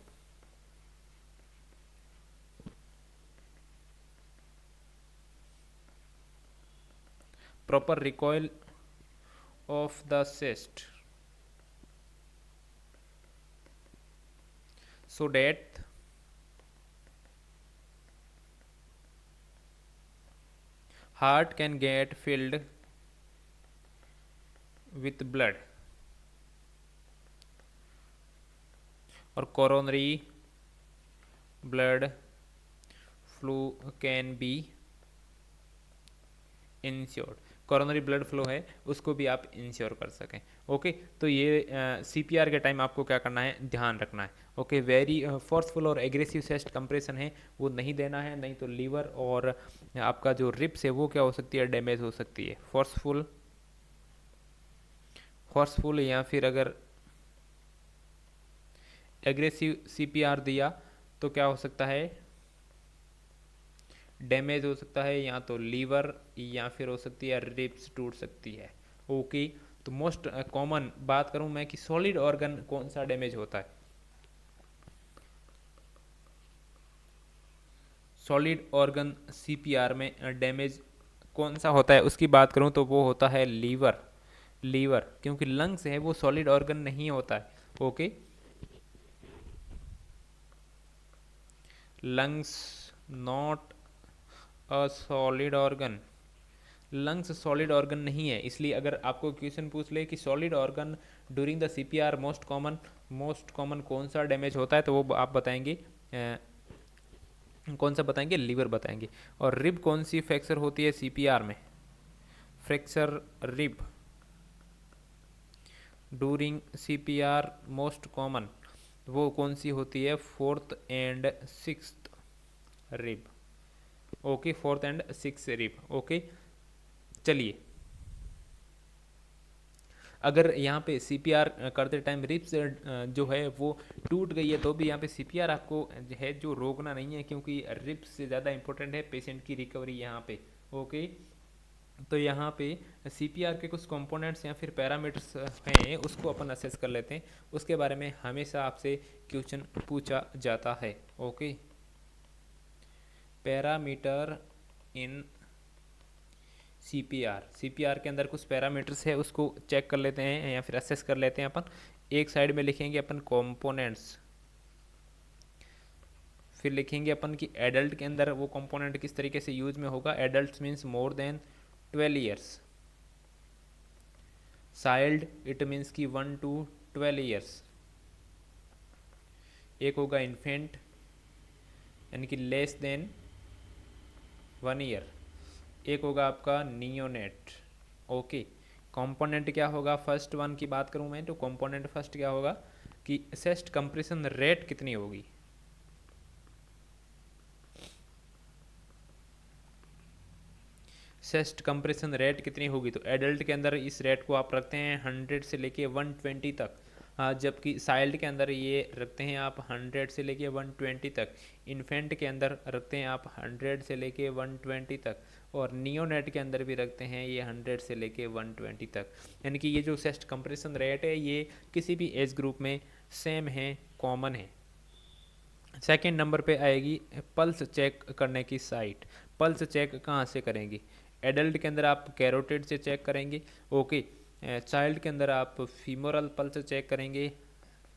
proper recoil of the chest so that heart can get filled with blood or coronary blood flow can be insured, coronary blood flow है उसको भी आप इंश्योर कर सकें। ओके, तो ये सीपीआर के टाइम आपको क्या करना है, ध्यान रखना है। ओके, वेरी फोर्सफुल और एग्रेसिव चेस्ट कंप्रेशन है वो नहीं देना है, नहीं तो लीवर और आपका जो रिप्स है वो क्या हो सकती है, डैमेज हो सकती है। फोर्सफुल या फिर अगर एग्रेसिव सीपीआर दिया तो क्या हो सकता है, डैमेज हो सकता है, या तो लीवर या फिर हो सकती है रिब्स टूट सकती है। ओके, तो मोस्ट कॉमन बात करूं मैं कि सॉलिड ऑर्गन कौन सा डैमेज होता है, सॉलिड ऑर्गन सीपीआर में डैमेज कौन सा होता है उसकी बात करूं तो वो होता है लीवर, क्योंकि लंग्स है वो सॉलिड ऑर्गन नहीं होता है। Okay, lungs not a solid organ, lungs solid organ नहीं है, इसलिए अगर आपको क्वेश्चन पूछ ले कि solid organ during the CPR most common कौन सा डैमेज होता है, तो वो आप बताएंगे कौन सा बताएंगे, लीवर बताएंगे। और रिब कौन सी फ्रैक्चर होती है सीपीआर में, fracture rib during CPR most common वो कौन सी होती है, fourth and sixth rib. Okay, fourth and six rib. Okay, चलिए, अगर यहाँ पे सीपीआर करते टाइम रिब्स जो है वो टूट गई है तो भी यहाँ पे सीपीआर आपको है जो रोकना नहीं है, क्योंकि रिब्स से ज़्यादा इंपॉर्टेंट है पेशेंट की रिकवरी यहाँ पे। ओके, तो यहाँ पे सीपीआर के कुछ कंपोनेंट्स या फिर पैरामीटर्स हैं उसको अपन असेस कर लेते हैं, उसके बारे में हमेशा आपसे क्वेश्चन पूछा जाता है। ओके, पैरामीटर इन सीपीआर के अंदर कुछ पैरामीटर्स है उसको चेक कर लेते हैं या फिर असेस कर लेते हैं अपन। एक साइड में लिखेंगे अपन कंपोनेंट्स, फिर लिखेंगे अपन कि एडल्ट के अंदर वो कंपोनेंट किस तरीके से यूज में होगा, adult means more than 12 years, child it means कि 1 to 12 ईयर्स, एक होगा इन्फेंट यानी कि लेस देन 1 ईयर, एक होगा आपका नियोनेट। ओके, कंपोनेंट क्या होगा, फर्स्ट वन की बात करूं मैं तो कंपोनेंट फर्स्ट क्या होगा कि चेस्ट कंप्रेशन रेट कितनी होगी, चेस्ट कंप्रेशन रेट कितनी होगी, तो एडल्ट के अंदर इस रेट को आप रखते हैं 100 से लेके 120 तक। जबकि साइल्ड के अंदर ये रखते हैं आप 100 से लेके 120 तक, इन्फेंट के अंदर रखते हैं आप 100 से लेके 120 तक, और नियोनेट के अंदर भी रखते हैं ये 100 से लेके 120 तक। यानी कि ये जो चेस्ट कंप्रेशन रेट है ये किसी भी एज ग्रुप में सेम है, कॉमन है। सेकेंड नंबर पे आएगी पल्स चेक करने की साइट। पल्स चेक कहाँ से करेंगे? एडल्ट के अंदर आप कैरोटिड से चेक करेंगे, ओके। चाइल्ड के अंदर आप फीमोरल पल्स चेक करेंगे।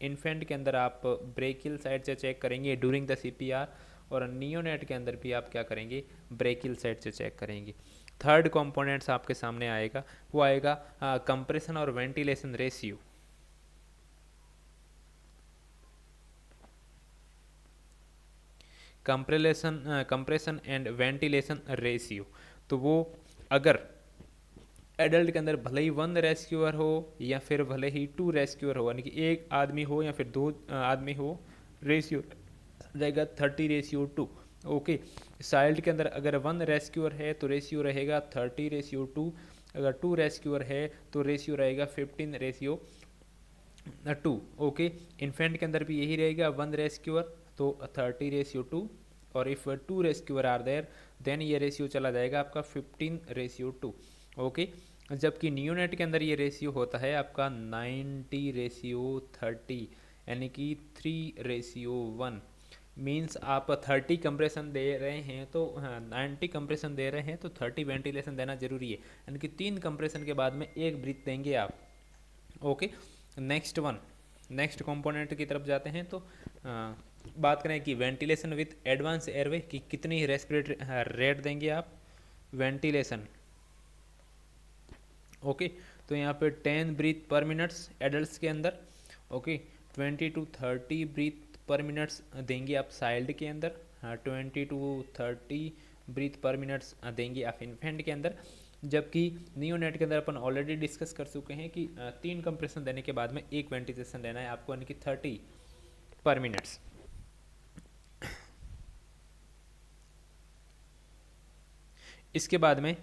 इन्फेंट के अंदर आप ब्रेकियल साइड से चेक करेंगे ड्यूरिंग द सीपीआर, और नियोनेट के अंदर भी आप क्या करेंगे? ब्रेकियल साइड से चेक करेंगे। थर्ड कंपोनेंट्स आपके सामने आएगा, वो आएगा कंप्रेशन और ventilation ratio. Compression and ventilation ratio, तो वो अगर एडल्ट के अंदर भले ही 1 रेस्क्यूअर हो या फिर भले ही 2 रेस्क्यूअर हो, यानी कि एक आदमी हो या फिर 2 आदमी हो, रेशियो रहेगा 30:2। ओके। चाइल्ड के अंदर अगर 1 रेस्क्यूअर है तो रेशियो रहेगा 30:2, अगर 2 रेस्क्यूअर है तो रेशियो रहेगा 15:2। ओके। इन्फेंट के अंदर भी यही रहेगा, 1 रेस्क्यूअर तो 30:2, और if 2 rescuer are there then ये रेशियो चला जाएगा आपका 15:2। ओके। जबकि नियोनेट के अंदर ये रेशियो होता है आपका 90:30, यानी कि 3:1। मीन्स आप 30 कंप्रेशन दे रहे हैं तो 90 कंप्रेशन दे रहे हैं तो 30 वेंटिलेशन देना जरूरी है, यानी कि 3 कंप्रेशन के बाद में 1 ब्रीथ देंगे आप। ओके। नेक्स्ट कंपोनेंट की तरफ जाते हैं, तो बात करें कि वेंटिलेशन विथ एडवांस एयरवे की कितनी रेस्पिरेटरी रेट देंगे आप? Ventilation, okay. तो यहाँ पे 10 ब्रीथ पर मिनट्स एडल्ट्स के अंदर, ओके। 20 to 30 ब्रीथ पर मिनट्स देंगे आप चाइल्ड के अंदर, 20 to 30 ब्रीथ पर मिनट्स देंगे आप इन्फेंट के अंदर। जबकि नियोनेट के अंदर अपन ऑलरेडी डिस्कस कर चुके हैं कि 3 कंप्रेशन देने के बाद में 1 वेंटिलेशन देना है आपको, यानी कि 30 पर मिनट्स। इसके बाद में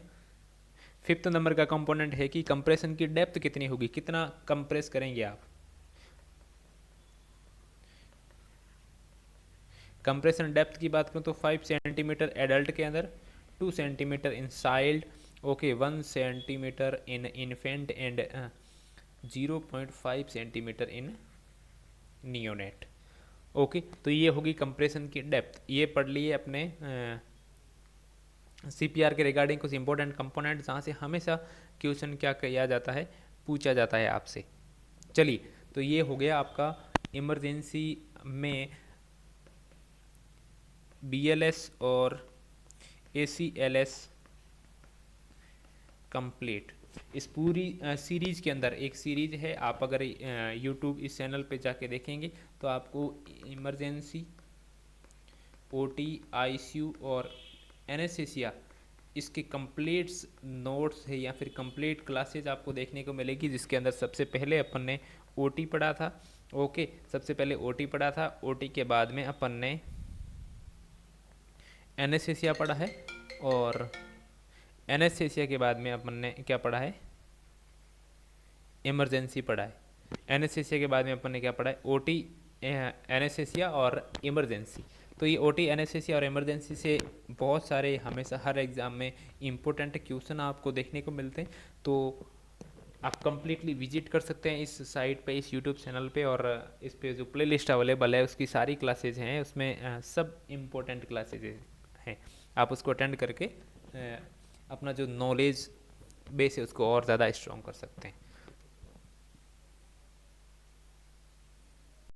5th नंबर का कंपोनेंट है कि कंप्रेशन की डेप्थ कितनी होगी, कितना कंप्रेस करेंगे आप। कंप्रेशन डेप्थ की बात करूं तो 5 सेंटीमीटर एडल्ट के अंदर, 2 centimetre in child, okay, 1 centimetre in infant and 0.5 centimetre in neonate. Okay. तो ये होगी कंप्रेशन की डेप्थ। ये पढ़ लिए अपने सीपीआर के रिगार्डिंग कुछ इंपॉर्टेंट कंपोनेंट, जहाँ से हमेशा क्वेश्चन क्या किया जाता है, पूछा जाता है आपसे। चलिए, तो ये हो गया आपका इमरजेंसी में बीएलएस और एसीएलएस कंप्लीट। इस पूरी सीरीज के अंदर एक सीरीज है, आप अगर यूट्यूब इस चैनल पे जाके देखेंगे तो आपको इमरजेंसी, ओटी, आईसीयू और एनेस्थीसिया इसके कंप्लीट नोट्स है या फिर कंप्लीट क्लासेज आपको देखने को मिलेगी, जिसके अंदर सबसे पहले अपन ने ओटी पढ़ा था। ओके। सबसे पहले ओटी पढ़ा था, ओटी के बाद में अपन ने एनेस्थीसिया पढ़ा है, और एनेस्थीसिया के बाद में अपन ने क्या पढ़ा है? इमरजेंसी पढ़ा है। एनेस्थीसिया के बाद में अपन ने क्या पढ़ा है? ओटी, एनेस्थीसिया और इमरजेंसी। तो ये ओटी, एनेस्थीसिया और इमरजेंसी से बहुत सारे हमेशा हर एग्ज़ाम में इम्पोर्टेंट क्वेश्चन आपको देखने को मिलते हैं। तो आप कंप्लीटली विजिट कर सकते हैं इस साइट पे, इस यूट्यूब चैनल पे, और इस पे जो प्लेलिस्ट अवेलेबल है उसकी सारी क्लासेज हैं, उसमें सब इम्पोर्टेंट क्लासेज हैं। आप उसको अटेंड करके अपना जो नॉलेज बेस है उसको और ज़्यादा स्ट्रॉन्ग कर सकते हैं।